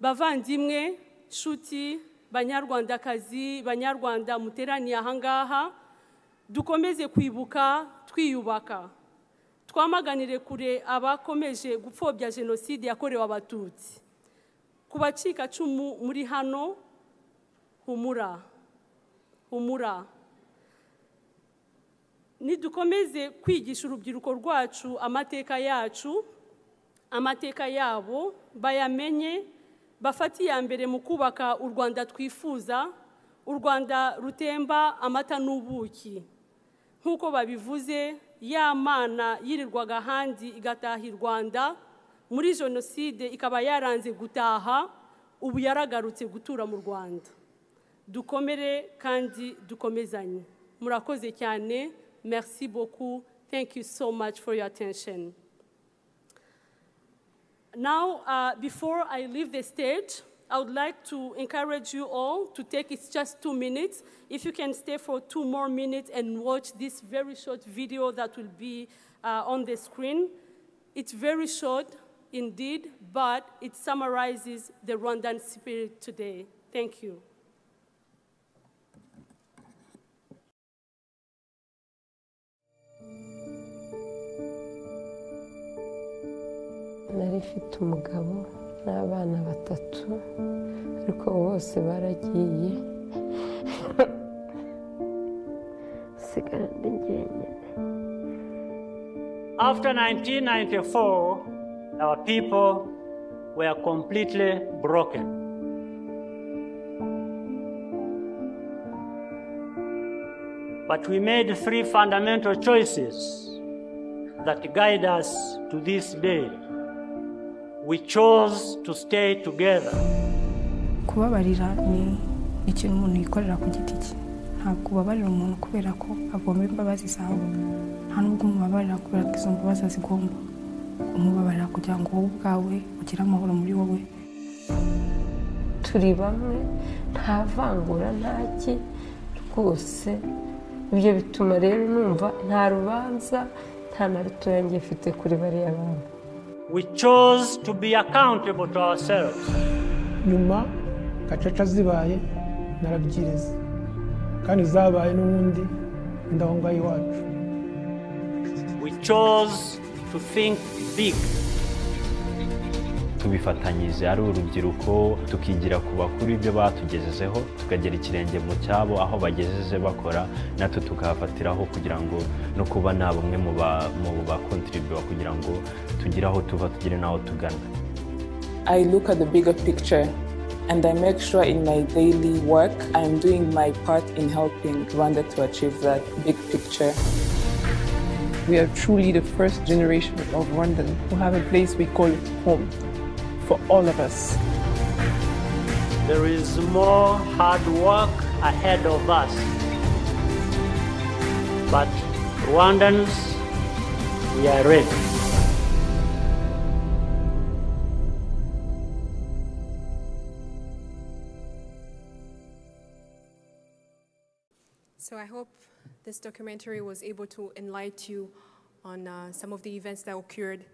Speaker 12: Bavandimwe, shuti, banyarwandakazi, banyarwanda muteraniye ahangaha, dukomeze kwibuka, twiyubaka. Twamaganire kure abakomeje gupfobya jenoside yakorewe abatutsi. Kubacika cumu muri hano, humura, humura. Nidukomeze kwigisha urubyiruko rwacu amateka yacu, amateka yabo, bayamenye, bafati iya mbere mu kubaka u Rwanda twifuza, u Rwanda rutemba amata n'ubuki. Nk'uko babivuze, ya mana yirirwaga ahandi igataha i Rwanda, muri jenoside ikaba yaranze gutaha, ubu yaragarutse gutura mu Rwanda. Dukomere kandi dukomezanye. Murakoze cyane. Merci beaucoup. Thank you so much for your attention. Now, before I leave the stage, I would like to encourage you all to take, it's just 2 minutes. If you can stay for 2 more minutes and watch this very short video that will be on the screen. It's very short indeed, but it summarizes the Rwandan spirit today. Thank you.
Speaker 13: Nari mfite umugabo n'abana 3 ariko bose baragiye sigara ndi njyenyine.
Speaker 14: After 1994, our people were completely broken. But we made 3 fundamental choices that guide us to this day. We chose to stay together.
Speaker 15: Kubabarira ni ikintu umuntu yikorera ku giti cye. Ntabwo ubabarira umuntu kubera ko agomba imbabazi zawe. Nta nubwo umubabarira kubera ko izo mbabazi zigomba. Umubabarira kugira ngo wowe ubwawe ugire amahoro muri wowe.
Speaker 13: turi bamwe nta vangura ntaki rwose ibyo bituma rero numva nta rubanza nta na rutoya ngifite kuri bariya bantu.
Speaker 14: We chose to be accountable to ourselves.
Speaker 16: nyuma gacaca zibaye narabyiriza kandi zabaye n'ubundi ndaho ngaho iwacu.
Speaker 14: We chose to think big.
Speaker 17: tubifatanyije ari urubyiruko tukigira ku bakuru ibyo batugejejeho tukagera ikirenge mu cyabo aho bagejeje bakora natwe tukahafatiraho kugira ngo no kuba nta bumwe mu bakontribuwa kugira ngo tugire aho tuva tugire n'aho tugana.
Speaker 18: I look at the bigger picture and I make sure in my daily work I'm doing my part in helping Rwanda to achieve that big picture.
Speaker 19: We are truly the first generation of Rwandans who have a place we call home for all of us.
Speaker 14: There is more hard work ahead of us. But Rwandans, we are ready.
Speaker 1: So I hope this documentary was able to enlighten you on some of the events that occurred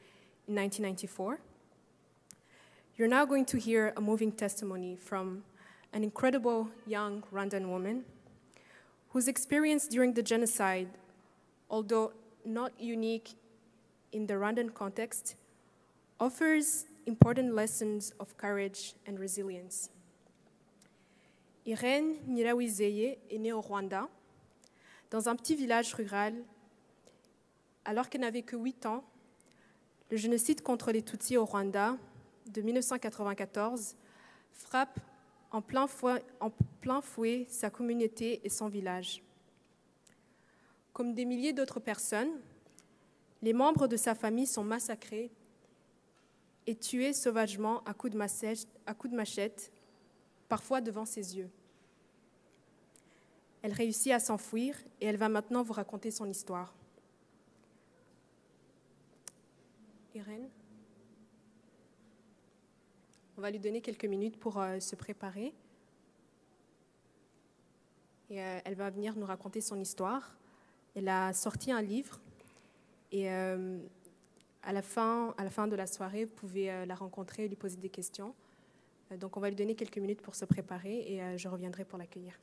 Speaker 1: in 1994. You're now going to hear a moving testimony from an incredible young Rwandan woman whose experience during the genocide, although not unique in the Rwandan context, offers important lessons of courage and resilience. Irène Nyirawizeye est née au Rwanda, dans un petit village rural. Alors qu'elle n'avait que 8 ans, le génocide contre les Tutsis au Rwanda de 1994 frappe en plein fouet sa communauté et son village. Comme des milliers d'autres personnes, les membres de sa famille sont massacrés et tués sauvagement à coups de machette, parfois devant ses yeux. Elle réussit à s'enfuir et elle va maintenant vous raconter son histoire. Irène, on va lui donner quelques minutes pour se préparer. Et elle va venir nous raconter son histoire. Elle a sorti un livre et à la fin de la soirée, vous pouvez la rencontrer et lui poser des questions. Donc on va lui donner quelques minutes pour se préparer et je reviendrai pour l'accueillir.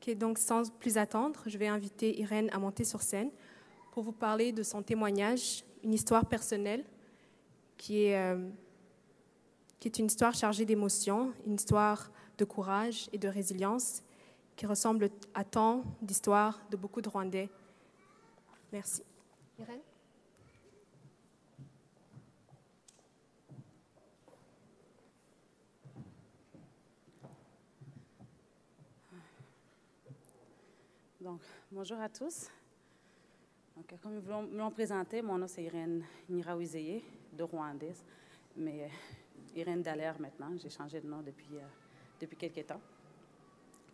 Speaker 1: Ok, donc sans plus attendre, je vais inviter Irène à monter sur scène pour vous parler de son témoignage, une histoire personnelle qui est une histoire chargée d'émotions, une histoire de courage et de résilience qui ressemble à tant d'histoires de beaucoup de Rwandais. Merci. Irène?
Speaker 20: Donc, bonjour à tous. Donc, comme ils me l'ont présenté, mon nom c'est Irène Nyirawizeye, de Rwandaise, mais Irène Dallaire maintenant. J'ai changé de nom depuis quelques temps,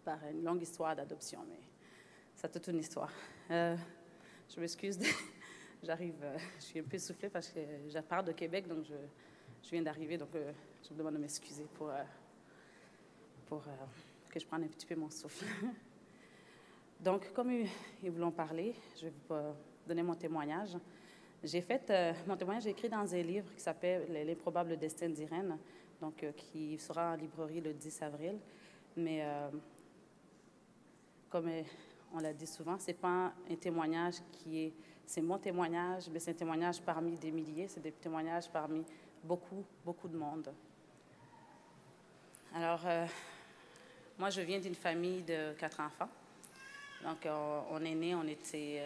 Speaker 20: par une longue histoire d'adoption, mais c'est toute une histoire. Je m'excuse, j'arrive, je suis un peu soufflée parce que je pars de Québec, donc je viens d'arriver, donc je me demande de m'excuser pour que je prenne un petit peu mon souffle. Donc, comme ils vous l'ont parlé, je vais vous donner mon témoignage. Mon témoignage est écrit dans un livre qui s'appelle « L'improbable destin d'Irène », donc qui sera en librairie le 10 avril. Mais comme on l'a dit souvent, ce n'est pas un témoignage c'est mon témoignage, mais c'est un témoignage parmi des milliers, c'est des témoignages parmi beaucoup, beaucoup de monde. Alors, moi, je viens d'une famille de 4 enfants. Donc, on est nés, on était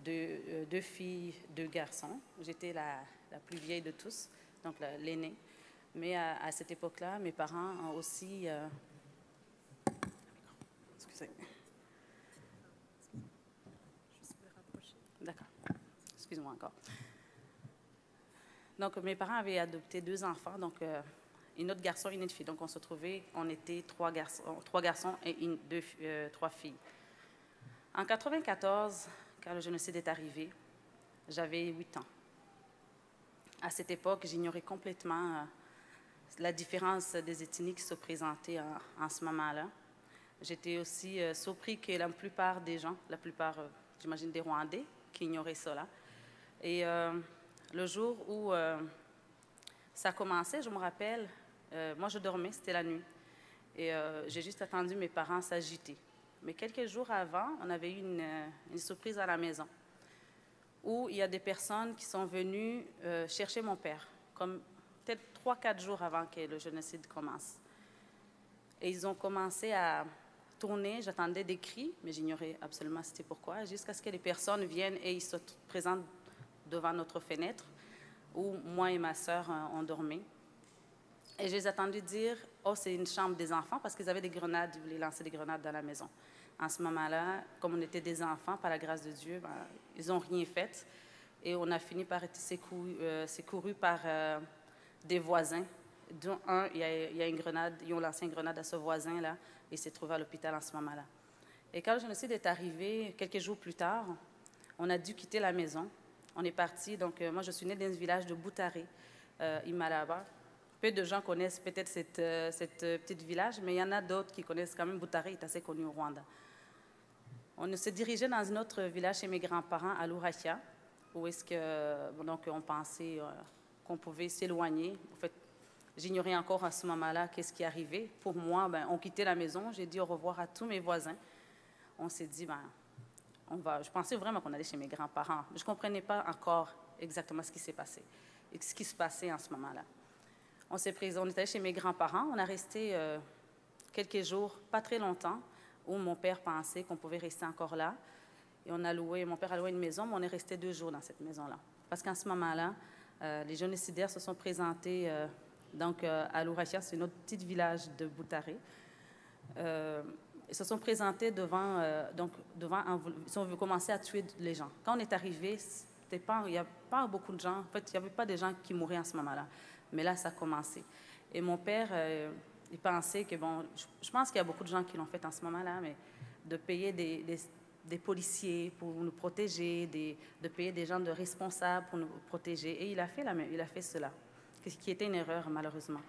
Speaker 20: deux filles, 2 garçons. J'étais la plus vieille de tous, donc l'aînée. Mais à cette époque-là, mes parents ont aussi... Excusez. D'accord. Excuse-moi encore. Donc, mes parents avaient adopté 2 enfants, donc un autre garçon et une fille. Donc, on se trouvait, on était 3 garçons et 3 filles. En 1994, quand le génocide est arrivé, j'avais 8 ans. À cette époque, j'ignorais complètement la différence des ethnies qui se présentaient en ce moment-là. J'étais aussi surpris que la plupart des gens, la plupart, j'imagine, des Rwandais, qui ignoraient cela. Et le jour où ça a commencé, je me rappelle, moi je dormais, c'était la nuit. Et j'ai juste attendu mes parents s'agiter. Mais quelques jours avant, on avait eu une surprise à la maison, où il y a des personnes qui sont venues chercher mon père, comme peut-être 3-4 jours avant que le génocide commence. Et ils ont commencé à tourner, j'attendais des cris, mais j'ignorais absolument c'était pourquoi, jusqu'à ce que les personnes viennent et ils se présentent devant notre fenêtre, où moi et ma sœur, on dormait. Et je les ai entendus dire « Oh, c'est une chambre des enfants » parce qu'ils avaient des grenades, ils voulaient lancer des grenades dans la maison. En ce moment-là, comme on était des enfants, par la grâce de Dieu, ben, ils n'ont rien fait. Et on a fini par être secourus par des voisins, dont un, il y a une grenade, ils ont lancé une grenade à ce voisin-là, et il s'est trouvé à l'hôpital en ce moment-là. Et quand le génocide est arrivé, quelques jours plus tard, on a dû quitter la maison. On est parti, donc moi je suis née dans un village de Butare, Imalaba. Peu de gens connaissent peut-être cette petite village, mais il y en a d'autres qui connaissent quand même. Butare est assez connu au Rwanda. On se dirigeait dans un autre village chez mes grands-parents, à Lurakia, où est-ce que, donc, on pensait qu'on pouvait s'éloigner. En fait, j'ignorais encore à ce moment-là qu'est-ce qui arrivait. Pour moi, ben, on quittait la maison, j'ai dit au revoir à tous mes voisins. On s'est dit, ben, je pensais vraiment qu'on allait chez mes grands-parents. Je ne comprenais pas encore exactement ce qui s'est passé et ce qui se passait en ce moment-là. On est allé chez mes grands-parents. On a resté quelques jours, pas très longtemps, où mon père pensait qu'on pouvait rester encore là. Et mon père a loué une maison, mais on est resté 2 jours dans cette maison-là. Parce qu'en ce moment-là, les génocidaires se sont présentés donc, à Lurakia, c'est notre petit village de Butare. Ils se sont présentés ils ont commencé à tuer les gens. Quand on est arrivé, il n'y a pas beaucoup de gens. En fait, il n'y avait pas de gens qui mouraient en ce moment-là. Mais là, ça a commencé. Et mon père, il pensait que, bon, je pense qu'il y a beaucoup de gens qui l'ont fait en ce moment-là, mais de payer des policiers pour nous protéger, de payer des gens de responsables pour nous protéger. Et il a fait cela, qui était une erreur, malheureusement.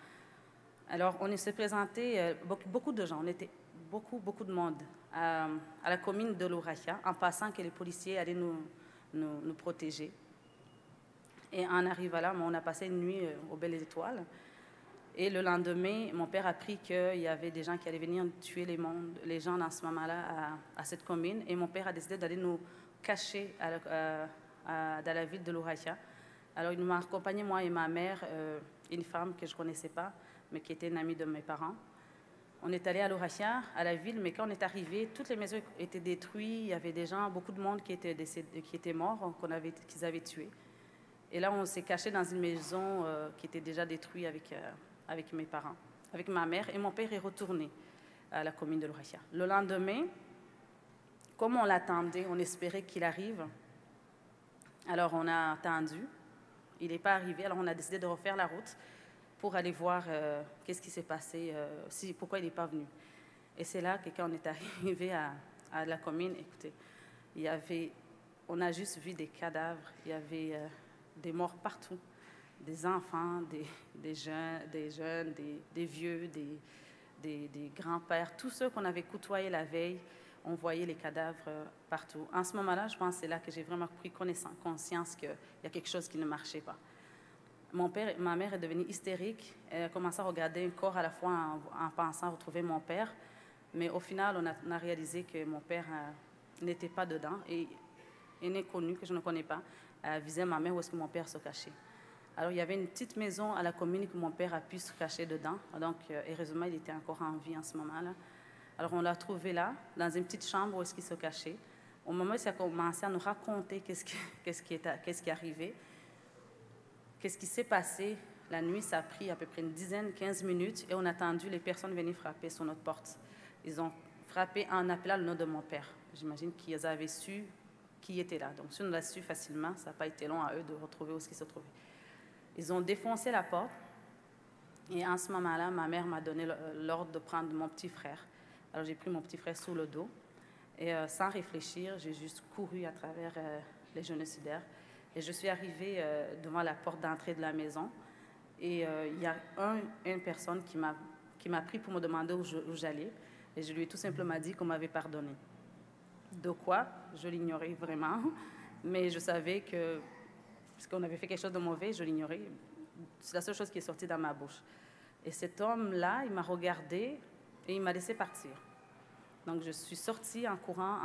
Speaker 20: Alors, on s'est présenté, beaucoup de gens, on était beaucoup de monde à la commune de Lurakia, en passant que les policiers allaient nous protéger. Et en arrivant là, on a passé une nuit aux Belles Étoiles. Et le lendemain, mon père a appris qu'il y avait des gens qui allaient venir tuer les gens dans ce moment-là à cette commune. Et mon père a décidé d'aller nous cacher dans la ville de Lurakia. Alors, il m'a accompagné, moi et ma mère, une femme que je ne connaissais pas, mais qui était une amie de mes parents. On est allé à Lurakia, à la ville, mais quand on est arrivé, toutes les maisons étaient détruites. Il y avait des gens, beaucoup de monde qui étaient morts, qu'ils avaient tués. Et là, on s'est caché dans une maison qui était déjà détruite avec mes parents, avec ma mère. Et mon père est retourné à la commune de Lurakia. Le lendemain, comme on l'attendait, on espérait qu'il arrive. Alors, on a attendu. Il n'est pas arrivé. Alors, on a décidé de refaire la route pour aller voir qu'est-ce qui s'est passé, pourquoi il n'est pas venu. Et c'est là que quand on est arrivé à la commune, écoutez, on a juste vu des cadavres. Il y avait des morts partout, des enfants, des jeunes, des vieux, des grands-pères, tous ceux qu'on avait côtoyés la veille, on voyait les cadavres partout. En ce moment-là, je pense que c'est là que j'ai vraiment pris conscience qu'il y a quelque chose qui ne marchait pas. Ma mère est devenue hystérique, elle a commencé à regarder un corps à la fois en pensant retrouver mon père, mais au final, on a réalisé que mon père n'était pas dedans, et un inconnu que je ne connais pas visait ma mère où est-ce que mon père se cachait. Alors, il y avait une petite maison à la commune que mon père a pu se cacher dedans. Donc, heureusement, il était encore en vie en ce moment-là. Alors, on l'a trouvé là, dans une petite chambre où est-ce qu'il se cachait. Au moment où il a commencé à nous raconter qu'est-ce qui est arrivé, qu'est-ce qui s'est passé, la nuit, ça a pris à peu près 10-15 minutes et on a attendu les personnes venir frapper sur notre porte. Ils ont frappé en appelant le nom de mon père. J'imagine qu'ils avaient su qui était là. Donc, si on l'a su facilement, ça n'a pas été long à eux de retrouver où ils se trouvaient. Ils ont défoncé la porte et en ce moment-là, ma mère m'a donné l'ordre de prendre mon petit frère. Alors, j'ai pris mon petit frère sous le dos Et sans réfléchir, j'ai juste couru à travers les génocidaires. Et je suis arrivée devant la porte d'entrée de la maison. Et il y a une personne qui m'a pris pour me demander où j'allais. Et je lui ai tout simplement dit qu'on m'avait pardonné. De quoi? Je l'ignorais vraiment. Mais je savais que, puisqu'on avait fait quelque chose de mauvais, je l'ignorais. C'est la seule chose qui est sortie dans ma bouche. Et cet homme-là, il m'a regardé et il m'a laissé partir. Donc, je suis sortie en courant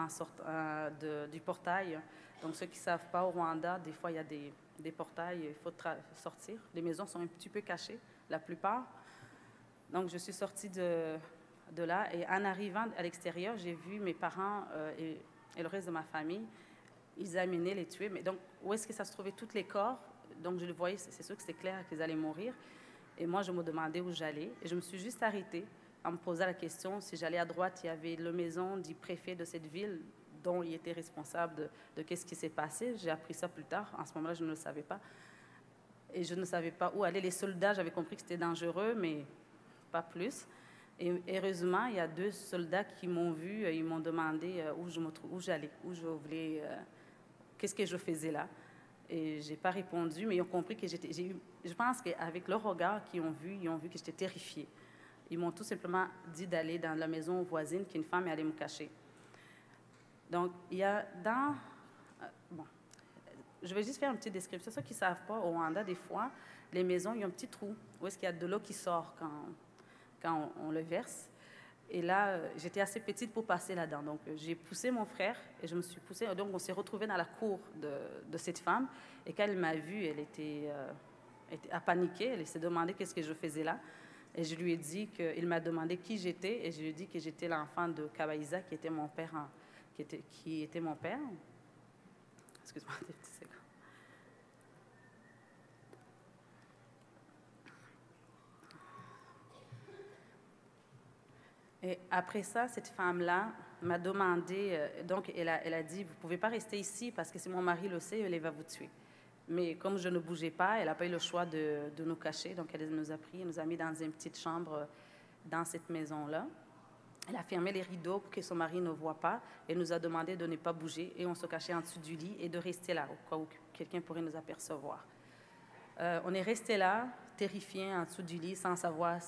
Speaker 20: du portail. Donc, ceux qui ne savent pas, au Rwanda, des fois, il y a des portails, il faut sortir. Les maisons sont un petit peu cachées, la plupart. Donc, je suis sortie de là. Et en arrivant à l'extérieur, j'ai vu mes parents et le reste de ma famille. Ils amenaient les tuer. Mais donc, où est-ce que ça se trouvait? Tous les corps. Donc, je le voyais, c'est sûr que c'était clair qu'ils allaient mourir. Et moi, je me demandais où j'allais. Et je me suis juste arrêtée en me posant la question. Si j'allais à droite, il y avait la maison du préfet de cette ville, dont il était responsable de qu'est-ce qui s'est passé. J'ai appris ça plus tard. En ce moment-là, je ne le savais pas. Et je ne savais pas où aller. Les soldats, j'avais compris que c'était dangereux, mais pas plus. Et heureusement, il y a 2 soldats qui m'ont vu. Ils m'ont demandé où j'allais, où je voulais, qu'est-ce que je faisais là. Et je n'ai pas répondu, mais ils ont compris que je pense qu'avec leur regard qu'ils ont vu, ils ont vu que j'étais terrifiée. Ils m'ont tout simplement dit d'aller dans la maison voisine, qu'une femme allait me cacher. Donc, il y a bon, je vais juste faire une petite description. Ceux qui ne savent pas, au Rwanda, des fois, les maisons, il y a un petit trou où est-ce qu'il y a de l'eau qui sort quand on le verse. Et là, j'étais assez petite pour passer là-dedans. Donc, j'ai poussé mon frère et je me suis poussée. Donc, on s'est retrouvés dans la cour de cette femme. Et quand elle m'a vue, elle a paniqué. Elle s'est demandé qu'est-ce que je faisais là. Et je lui ai dit qu'il m'a demandé qui j'étais. Et je lui ai dit que j'étais l'enfant de Kabaïza, qui était mon père. Qui était mon père. Excuse-moi, des petits secondes. Et après ça, cette femme-là m'a demandé, donc elle a dit, vous ne pouvez pas rester ici parce que si mon mari le sait, elle va vous tuer. Mais comme je ne bougeais pas, elle n'a pas eu le choix de nous cacher, donc elle nous a pris, elle nous a mis dans une petite chambre dans cette maison-là. Elle a fermé les rideaux pour que son mari ne voit pas et nous a demandé de ne pas bouger et on se cachait en dessous du lit et de rester là au cas où quelqu'un pourrait nous apercevoir. On est resté là, terrifiés en dessous du lit sans savoir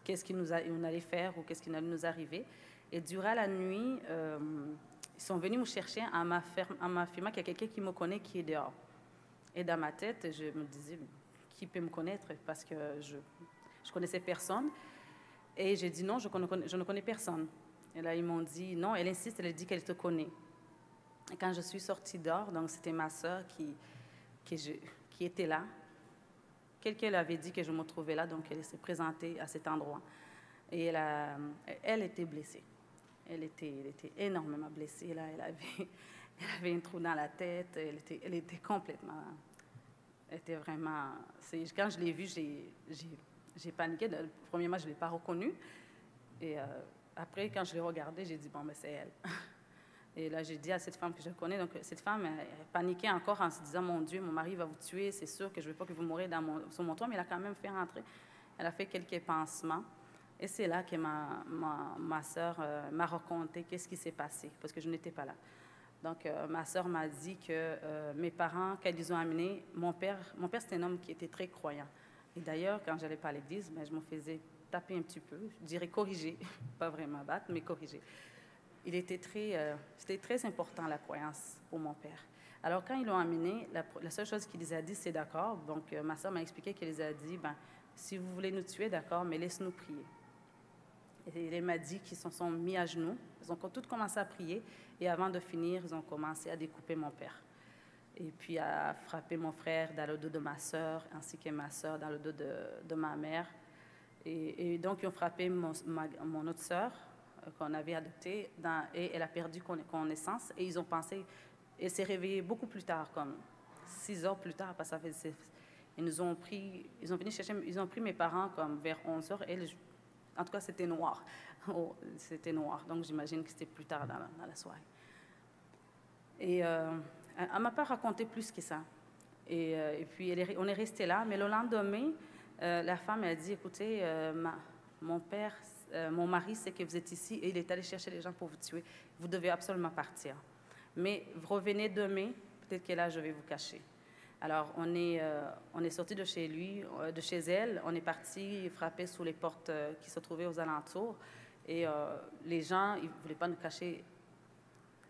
Speaker 20: qu'est-ce qu'on allait faire ou qu'est-ce qui allait nous arriver. Et durant la nuit, ils sont venus me chercher en m'affirmant qu'il y a quelqu'un qui me connaît qui est dehors. Et dans ma tête, je me disais, qui peut me connaître? Parce que je ne connaissais personne. Et j'ai dit non, je ne connais personne. Et là, ils m'ont dit non, elle insiste, elle dit qu'elle te connaît. Et quand je suis sortie dehors, donc c'était ma soeur qui était là. Quelqu'un lui avait dit que je me trouvais là, donc elle s'est présentée à cet endroit. Et elle était blessée. Elle était énormément blessée. Là, elle avait un trou dans la tête. Elle était complètement... Elle était vraiment... Quand je l'ai vue, j'ai paniqué. Premièrement, je ne l'ai pas reconnue. Et après, quand je l'ai regardée, j'ai dit, bon, mais c'est elle. Et là, j'ai dit à cette femme que je connais, donc cette femme, elle paniquait encore en se disant, mon Dieu, mon mari va vous tuer, c'est sûr que je ne veux pas que vous mouriez sur mon toit, mais elle a quand même fait rentrer. Elle a fait quelques pansements. Et c'est là que ma soeur m'a raconté qu'est-ce qui s'est passé, parce que je n'étais pas là. Donc, ma soeur m'a dit que mes parents, quand ils ont amené, mon père c'était un homme qui était très croyant. Et d'ailleurs, quand je n'allais pas à l'église, je me faisais taper un petit peu, je dirais corriger, pas vraiment battre, mais corriger. C'était très important, la croyance, pour mon père. Alors, quand ils l'ont amené, la seule chose qu'il les a dit, c'est d'accord. Donc, ma soeur m'a expliqué qu'il les a dit, si vous voulez nous tuer, d'accord, mais laisse-nous prier. Et il m'a dit qu'ils se sont mis à genoux. Ils ont tous commencé à prier. Et avant de finir, ils ont commencé à découper mon père. Et puis à frapper mon frère dans le dos de ma soeur, ainsi que ma soeur dans le dos de ma mère. Et donc, ils ont frappé mon autre soeur qu'on avait adoptée. Et elle a perdu connaissance. Et ils ont pensé... Elle s'est réveillée beaucoup plus tard, comme 6 heures plus tard, parce que ils ont pris mes parents comme vers 11 heures. En tout cas, c'était noir. C'était noir. Donc, j'imagine que c'était plus tard dans la soirée. Et elle ne m'a pas raconté plus que ça. Et puis, on est resté là. Mais le lendemain, la femme a dit, écoutez, mon père, mon mari sait que vous êtes ici et il est allé chercher les gens pour vous tuer. Vous devez absolument partir. Mais vous revenez demain, peut-être que là, je vais vous cacher. » Alors, on est sorti de chez lui, de chez elle. On est parti frapper sous les portes qui se trouvaient aux alentours. Et les gens, ils ne voulaient pas nous cacher.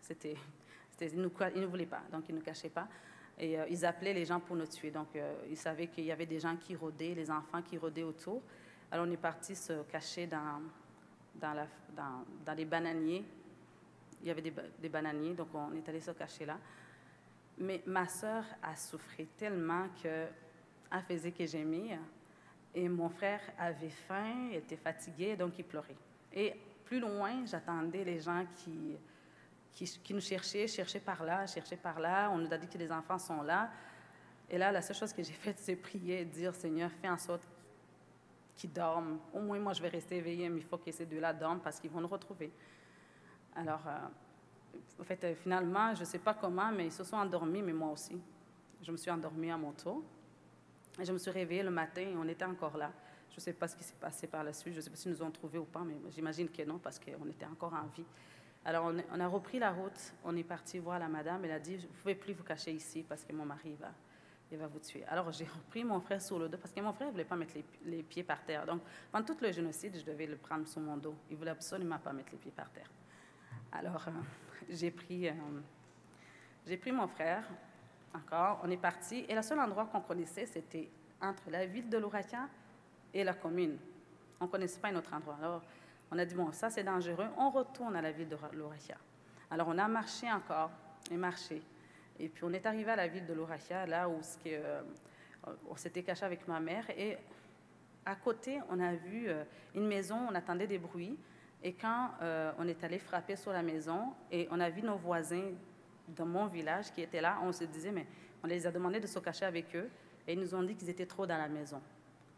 Speaker 20: Ils ne voulaient pas, donc ils ne nous cachaient pas. Et ils appelaient les gens pour nous tuer. Donc, ils savaient qu'il y avait des gens qui rôdaient, les enfants qui rôdaient autour. Alors, on est parti se cacher dans les bananiers. Il y avait des bananiers, donc on est allé se cacher là. Mais ma sœur a souffert tellement qu'elle faisait que gémir. Et mon frère avait faim, était fatigué, donc il pleurait. Et plus loin, j'attendais les gens qui nous cherchaient par là. On nous a dit que les enfants sont là. Et là, la seule chose que j'ai faite, c'est prier et dire, Seigneur, fais en sorte qu'ils dorment. Au moins, moi, je vais rester éveillée, mais il faut que ces deux-là dorment parce qu'ils vont nous retrouver. Alors, en fait, finalement, je ne sais pas comment, mais ils se sont endormis, mais moi aussi. Je me suis endormie à mon tour. Et je me suis réveillée le matin et on était encore là. Je ne sais pas ce qui s'est passé par la suite. Je ne sais pas s'ils nous ont trouvés ou pas, mais j'imagine que non, parce qu'on était encore en vie. Alors, on a repris la route. On est parti voir la madame. Elle a dit, « Vous ne pouvez plus vous cacher ici parce que mon mari il va vous tuer. » Alors, j'ai repris mon frère sur le dos parce que mon frère ne voulait pas mettre les pieds par terre. Donc, pendant tout le génocide, je devais le prendre sur mon dos. Il ne voulait absolument pas mettre les pieds par terre. Alors, j'ai pris mon frère, encore, on est parti, et le seul endroit qu'on connaissait, c'était entre la ville de l'Ourakia et la commune. On ne connaissait pas un autre endroit. Alors, on a dit, bon, ça c'est dangereux, on retourne à la ville de l'Ourakia. Alors, on a marché encore, et puis on est arrivé à la ville de l'Ourakia, là où on s'était caché avec ma mère, et à côté, on a vu une maison, on attendait des bruits. Et quand on est allé frapper sur la maison et on a vu nos voisins de mon village qui étaient là, on se disait, mais on les a demandé de se cacher avec eux et ils nous ont dit qu'ils étaient trop dans la maison.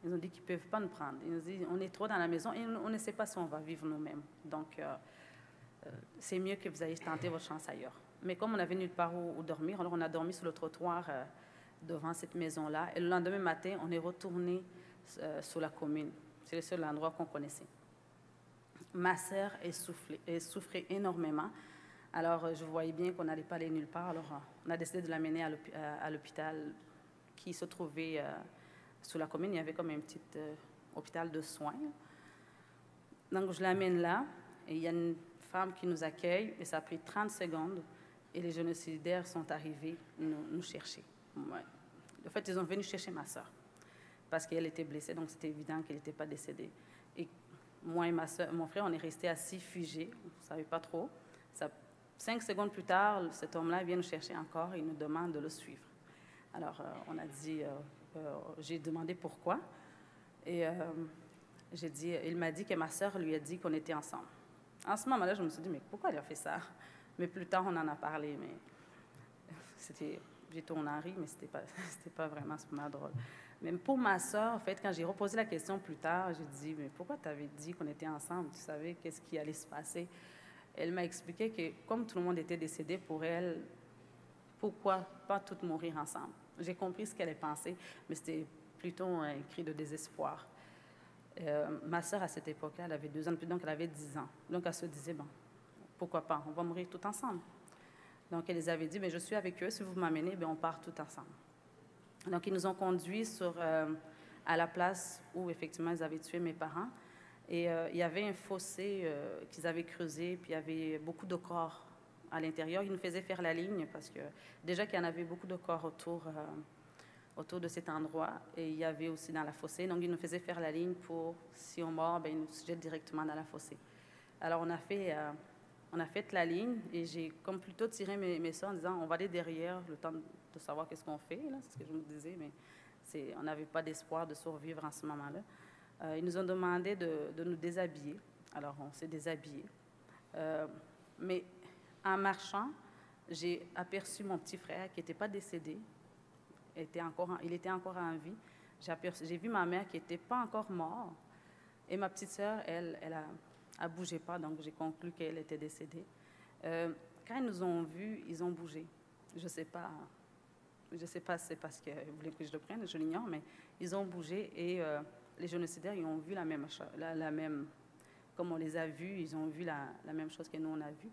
Speaker 20: Ils ont dit qu'ils ne peuvent pas nous prendre. Ils nous ont dit, on est trop dans la maison et on ne sait pas si on va vivre nous-mêmes. Donc, c'est mieux que vous ayez tenté votre chance ailleurs. Mais comme on n'avait nulle part où dormir, alors on a dormi sur le trottoir devant cette maison-là. Et le lendemain matin, on est retourné sur la commune. C'est le seul endroit qu'on connaissait. Ma sœur souffrait énormément. Alors, je voyais bien qu'on n'allait pas aller nulle part. Alors, on a décidé de l'amener à l'hôpital qui se trouvait sous la commune. Il y avait comme un petit hôpital de soins. Donc, je l'amène là. Et il y a une femme qui nous accueille. Et ça a pris 30 secondes. Et les génocidaires sont arrivés nous chercher. Ouais. En fait, ils sont venus chercher ma sœur. Parce qu'elle était blessée. Donc, c'était évident qu'elle n'était pas décédée. Et moi et mon frère, on est restés assis, figés, on ne savait pas trop. 5 secondes plus tard, cet homme-là vient nous chercher encore et il nous demande de le suivre. Alors, on a dit, j'ai demandé pourquoi. Et il m'a dit que ma sœur lui a dit qu'on était ensemble. En ce moment-là, je me suis dit, mais pourquoi elle a fait ça? Mais plus tard, on en a parlé, mais j'ai tourné en rire, mais c'était pas vraiment super drôle. Même pour ma sœur, en fait, quand j'ai reposé la question plus tard, j'ai dit, mais pourquoi tu avais dit qu'on était ensemble? Tu savais qu'est-ce qui allait se passer? Elle m'a expliqué que comme tout le monde était décédé, pour elle, pourquoi pas toutes mourir ensemble? J'ai compris ce qu'elle a pensé, mais c'était plutôt un cri de désespoir. Ma sœur, à cette époque-là, elle avait 2 ans de plus, donc elle avait 10 ans. Donc elle se disait, bon, pourquoi pas? On va mourir tout ensemble. Donc elle les avait dit, mais je suis avec eux, si vous m'amenez, on part tout ensemble. Donc, ils nous ont conduits à la place où, effectivement, ils avaient tué mes parents. Et il y avait un fossé qu'ils avaient creusé, puis il y avait beaucoup de corps à l'intérieur. Ils nous faisaient faire la ligne parce que, déjà qu'il y en avait beaucoup de corps autour de cet endroit. Et il y avait aussi dans la fossée. Donc, ils nous faisaient faire la ligne pour, si on meurt, ils nous jettent directement dans la fossée. Alors, on a fait la ligne et j'ai comme plutôt tiré mes soeurs en disant, on va aller derrière le temps de savoir qu'est-ce qu'on fait, là, c'est ce que je me disais, mais on n'avait pas d'espoir de survivre en ce moment-là. Ils nous ont demandé de nous déshabiller. Alors, on s'est déshabillés. Mais en marchant, j'ai aperçu mon petit frère qui n'était pas décédé. Il était encore en vie. J'ai vu ma mère qui n'était pas encore morte. Et ma petite sœur, elle ne bougeait pas, donc j'ai conclu qu'elle était décédée. Quand ils nous ont vus, ils ont bougé. Je ne sais pas si c'est parce qu'ils voulaient que je le prenne, je l'ignore, mais ils ont bougé et les génocidaires, ils ont vu la même comme on les a vus, ils ont vu la même chose que nous, on a vu.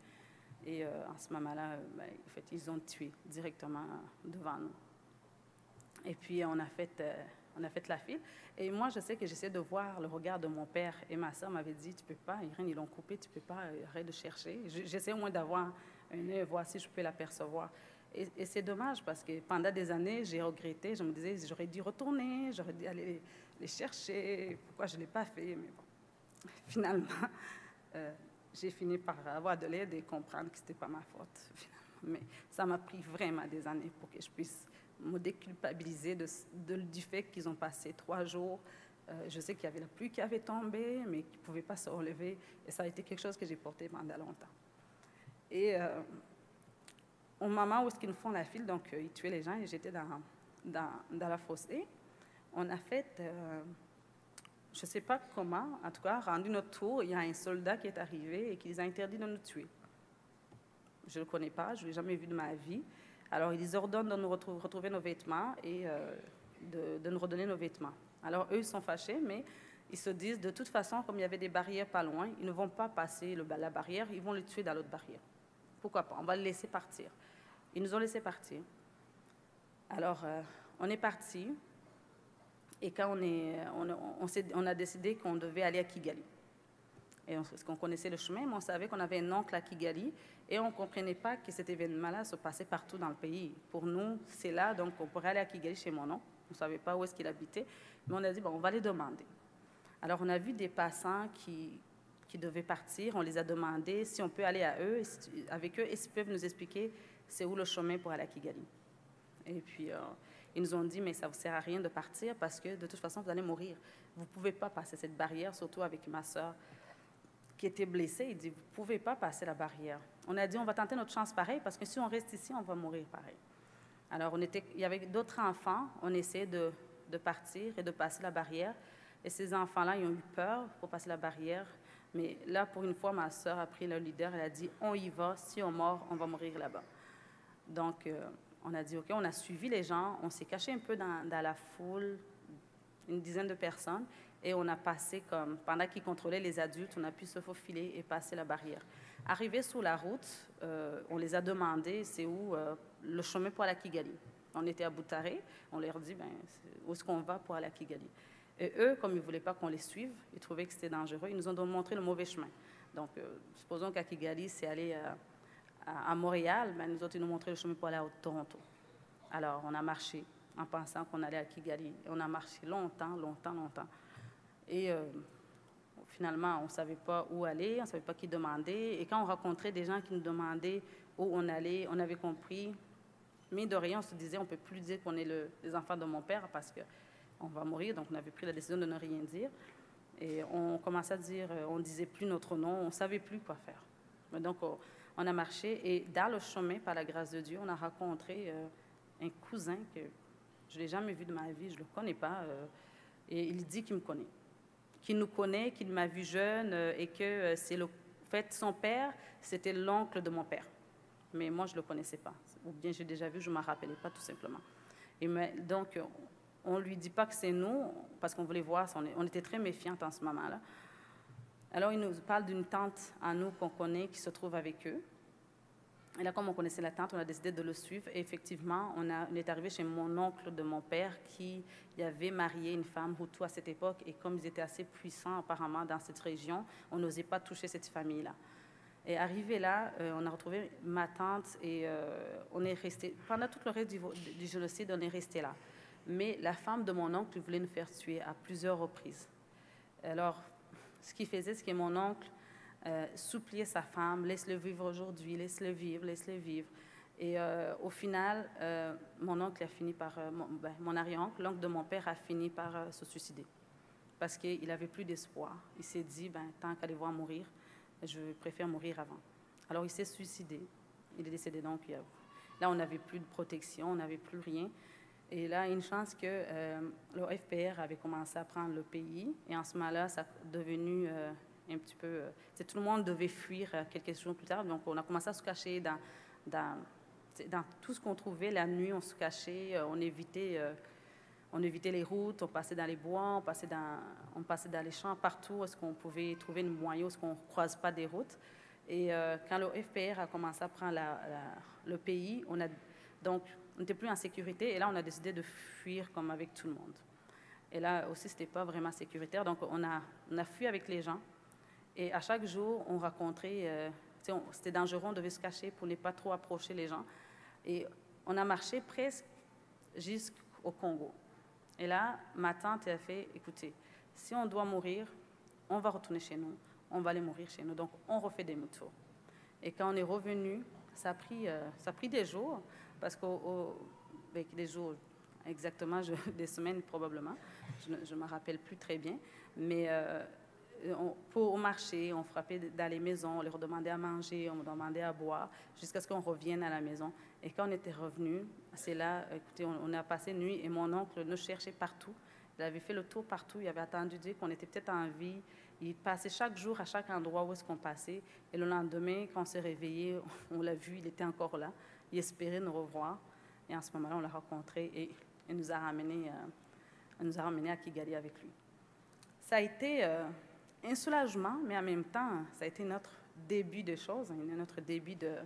Speaker 20: Et en ce moment-là, en fait, ils ont tué directement devant nous. Et puis, on a fait la file. Et moi, je sais que j'essaie de voir le regard de mon père. Et ma soeur m'avait dit, tu peux pas, Irène, ils l'ont coupé, tu peux pas, arrête de chercher. J'essaie au moins d'avoir un œil, voir si je peux l'apercevoir. Et c'est dommage parce que pendant des années, j'ai regretté. Je me disais, j'aurais dû retourner, j'aurais dû aller les chercher. Pourquoi je ne l'ai pas fait? Mais bon, finalement, j'ai fini par avoir de l'aide et comprendre que ce n'était pas ma faute. Mais ça m'a pris vraiment des années pour que je puisse me déculpabiliser du fait qu'ils ont passé 3 jours. Je sais qu'il y avait la pluie qui avait tombé, mais qu'ils ne pouvaient pas se relever. Et ça a été quelque chose que j'ai porté pendant longtemps. Et au moment où ils nous font la file, donc ils tuaient les gens et j'étais dans la fossée, on a fait, je ne sais pas comment, en tout cas, rendu notre tour, il y a un soldat qui est arrivé et qui les a interdit de nous tuer. Je ne le connais pas, je ne l'ai jamais vu de ma vie. Alors, ils ordonnent de nous retrouver nos vêtements et de nous redonner nos vêtements. Alors, eux, ils sont fâchés, mais ils se disent, de toute façon, comme il y avait des barrières pas loin, ils ne vont pas passer la barrière, ils vont les tuer dans l'autre barrière. Pourquoi pas? On va les laisser partir. Ils nous ont laissé partir. Alors, on est parti. Et quand on a décidé qu'on devait aller à Kigali. Parce qu'on connaissait le chemin, mais on savait qu'on avait un oncle à Kigali et on ne comprenait pas que cet événement-là se passait partout dans le pays. Pour nous, c'est là, donc on pourrait aller à Kigali chez mon oncle. On ne savait pas où est-ce qu'il habitait, mais on a dit, bon, on va les demander. Alors, on a vu des passants qui devaient partir. On les a demandé si on peut aller avec eux et s'ils peuvent nous expliquer c'est où le chemin pour aller à Kigali. Et puis, ils nous ont dit, mais ça ne vous sert à rien de partir parce que de toute façon, vous allez mourir. Vous ne pouvez pas passer cette barrière, surtout avec ma soeur qui était blessée. Il dit, vous ne pouvez pas passer la barrière. On a dit, on va tenter notre chance pareil parce que si on reste ici, on va mourir pareil. Alors, il y avait d'autres enfants. On essayait de partir et de passer la barrière. Et ces enfants-là, ils ont eu peur pour passer la barrière. Mais là, pour une fois, ma soeur a pris le leader. Elle a dit, on y va. Si on meurt, on va mourir là-bas. Donc, on a dit, OK, on a suivi les gens. On s'est caché un peu dans la foule, une dizaine de personnes. Et on a passé pendant qu'ils contrôlaient les adultes, on a pu se faufiler et passer la barrière. Arrivés sur la route, on les a demandé, c'est où le chemin pour aller à Kigali. On était à Butare, on leur dit, où est-ce qu'on va pour aller à Kigali? Et eux, comme ils ne voulaient pas qu'on les suive, ils trouvaient que c'était dangereux, ils nous ont montré le mauvais chemin. Donc, supposons qu'à Kigali, c'est aller à Montréal, nous autres, ils nous montraient le chemin pour aller à Toronto. Alors, on a marché en pensant qu'on allait à Kigali. Et on a marché longtemps. Et finalement, on ne savait pas où aller, on ne savait pas qui demander. Et quand on rencontrait des gens qui nous demandaient où on allait, on avait compris. Mais de rien, on se disait, on ne peut plus dire qu'on est les enfants de mon père parce qu'on va mourir. Donc, on avait pris la décision de ne rien dire. Et on commençait à dire, on ne disait plus notre nom, on ne savait plus quoi faire. Mais donc, on a marché. Et dans le chemin, par la grâce de Dieu, on a rencontré un cousin que je ne l'ai jamais vu de ma vie, je ne le connais pas. Et il dit qu'il me connaît. Qu'il nous connaît, qu'il m'a vu jeune et que son père, c'était l'oncle de mon père. Mais moi, je ne le connaissais pas. Ou bien j'ai déjà vu, je ne m'en rappelais pas tout simplement. Donc, on ne lui dit pas que c'est nous, parce qu'on voulait voir, on était très méfiantes en ce moment-là. Alors, il nous parle d'une tante à nous qu'on connaît qui se trouve avec eux. Et là, comme on connaissait la tante, on a décidé de le suivre. Et effectivement, on est arrivé chez mon oncle de mon père qui avait marié une femme Hutu à cette époque. Et comme ils étaient assez puissants apparemment dans cette région, on n'osait pas toucher cette famille-là. Et arrivé là, on a retrouvé ma tante et on est resté, pendant tout le reste du génocide, on est resté là. Mais la femme de mon oncle voulait nous faire tuer à plusieurs reprises. Alors, ce qu'il faisait, c'est que mon oncle suppliait sa femme, laisse-le vivre aujourd'hui, laisse-le vivre, laisse-le vivre. Et au final, mon oncle a fini par, mon arrière-oncle, l'oncle de mon père a fini par se suicider parce qu'il n'avait plus d'espoir. Il s'est dit, tant qu'à les voir mourir, je préfère mourir avant. Alors il s'est suicidé. Il est décédé donc. Là, on n'avait plus de protection, on n'avait plus rien. Et là, une chance que le FPR avait commencé à prendre le pays. Et en ce moment-là, ça a devenu un petit peu... tout le monde devait fuir quelques jours plus tard. Donc, on a commencé à se cacher dans tout ce qu'on trouvait. La nuit, on se cachait, on évitait On évitait les routes, on passait dans les bois, on passait dans les champs, partout où est-ce qu'on pouvait trouver une moyen, où est-ce qu'on ne croise pas des routes. Et quand le FPR a commencé à prendre le pays, on n'était plus en sécurité. Et là, on a décidé de fuir comme avec tout le monde. Et là aussi, ce n'était pas vraiment sécuritaire. Donc, on a fui avec les gens. Et à chaque jour, on rencontrait... c'était dangereux, on devait se cacher pour ne pas trop approcher les gens. Et on a marché presque jusqu'au Congo. Et là, ma tante a fait, écoutez, si on doit mourir, on va retourner chez nous, on va aller mourir chez nous. Donc, on refait des motos. Et quand on est revenu, ça a pris des jours, parce qu'avec des jours, exactement, des semaines probablement, je ne me rappelle plus très bien, mais au marché, on frappait dans les maisons, on leur demandait à manger, on leur demandait à boire, jusqu'à ce qu'on revienne à la maison. Et quand on était revenu, c'est là, écoutez, on a passé une nuit et mon oncle nous cherchait partout. Il avait fait le tour partout, il avait attendu dire qu'on était peut-être en vie. Il passait chaque jour à chaque endroit où est-ce qu'on passait. Et le lendemain, quand on s'est réveillé, on l'a vu, il était encore là. Il espérait nous revoir. Et en ce moment-là, on l'a rencontré et il nous a ramenés à Kigali avec lui. Ça a été un soulagement, mais en même temps, ça a été notre début de choses, notre début de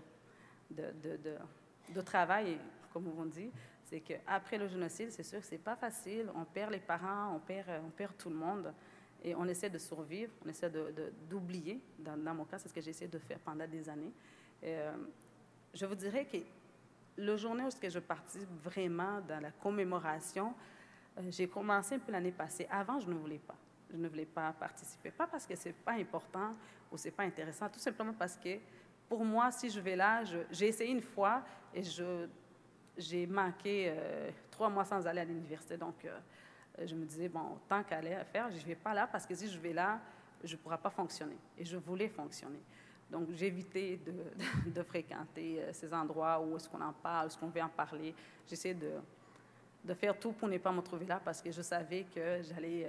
Speaker 20: travail, comme on dit. C'est qu'après le génocide, c'est sûr que ce n'est pas facile. On perd les parents, on perd tout le monde. Et on essaie de survivre, on essaie d'oublier. Dans mon cas, c'est ce que j'ai essayé de faire pendant des années. Et, je vous dirais que le journée où je participe vraiment dans la commémoration, j'ai commencé un peu l'année passée. Avant, je ne voulais pas. Je ne voulais pas participer. Pas parce que ce n'est pas important ou ce n'est pas intéressant, tout simplement parce que pour moi, si je vais là, j'ai essayé une fois et j'ai manqué 3 mois sans aller à l'université. Donc, je me disais, bon, tant qu'à aller à faire, je ne vais pas là parce que si je vais là, je ne pourrai pas fonctionner. Et je voulais fonctionner. Donc, j'évitais de fréquenter ces endroits où est-ce qu'on en parle, où est-ce qu'on veut en parler. J'essaie de faire tout pour ne pas me trouver là parce que je savais que j'allais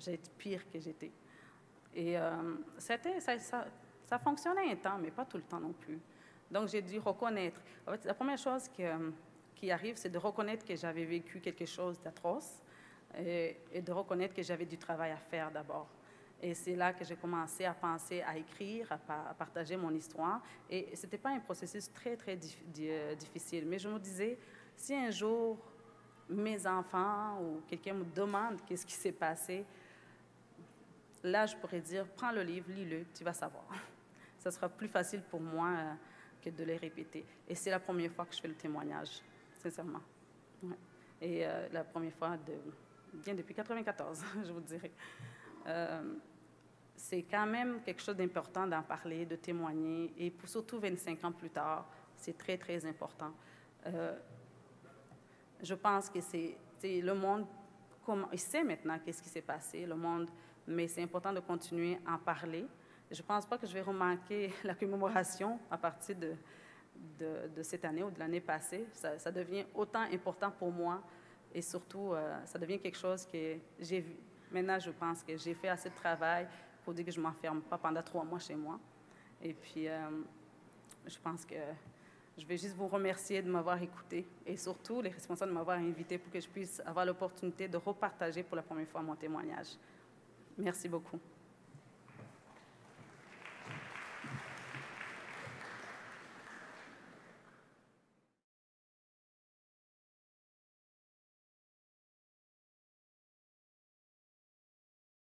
Speaker 20: être pire que j'étais. Et ça fonctionnait un temps, mais pas tout le temps non plus. Donc, j'ai dû reconnaître. En fait, la première chose qui arrive, c'est de reconnaître que j'avais vécu quelque chose d'atroce et de reconnaître que j'avais du travail à faire d'abord. Et c'est là que j'ai commencé à penser, à écrire, à partager mon histoire. Et ce n'était pas un processus très, très difficile. Mais je me disais, si un jour, mes enfants ou quelqu'un me demande qu'est-ce qui s'est passé, là, je pourrais dire, prends le livre, lis-le, tu vas savoir. Ça sera plus facile pour moi que de les répéter. Et c'est la première fois que je fais le témoignage, sincèrement. Ouais. Et la première fois, bien depuis 1994, je vous dirais. C'est quand même quelque chose d'important d'en parler, de témoigner. Et surtout 25 ans plus tard, c'est très, très important. Je pense que c'est le monde, il sait maintenant qu'est-ce qui s'est passé, le monde, mais c'est important de continuer à en parler. Je ne pense pas que je vais remarquer la commémoration à partir de cette année ou de l'année passée. Ça devient autant important pour moi et surtout, ça devient quelque chose que j'ai vu. Maintenant, je pense que j'ai fait assez de travail pour dire que je ne m'enferme pas pendant 3 mois chez moi. Et puis, je pense que je vais juste vous remercier de m'avoir écouté et surtout les responsables de m'avoir invité pour que je puisse avoir l'opportunité de repartager pour la première fois mon témoignage. Merci beaucoup.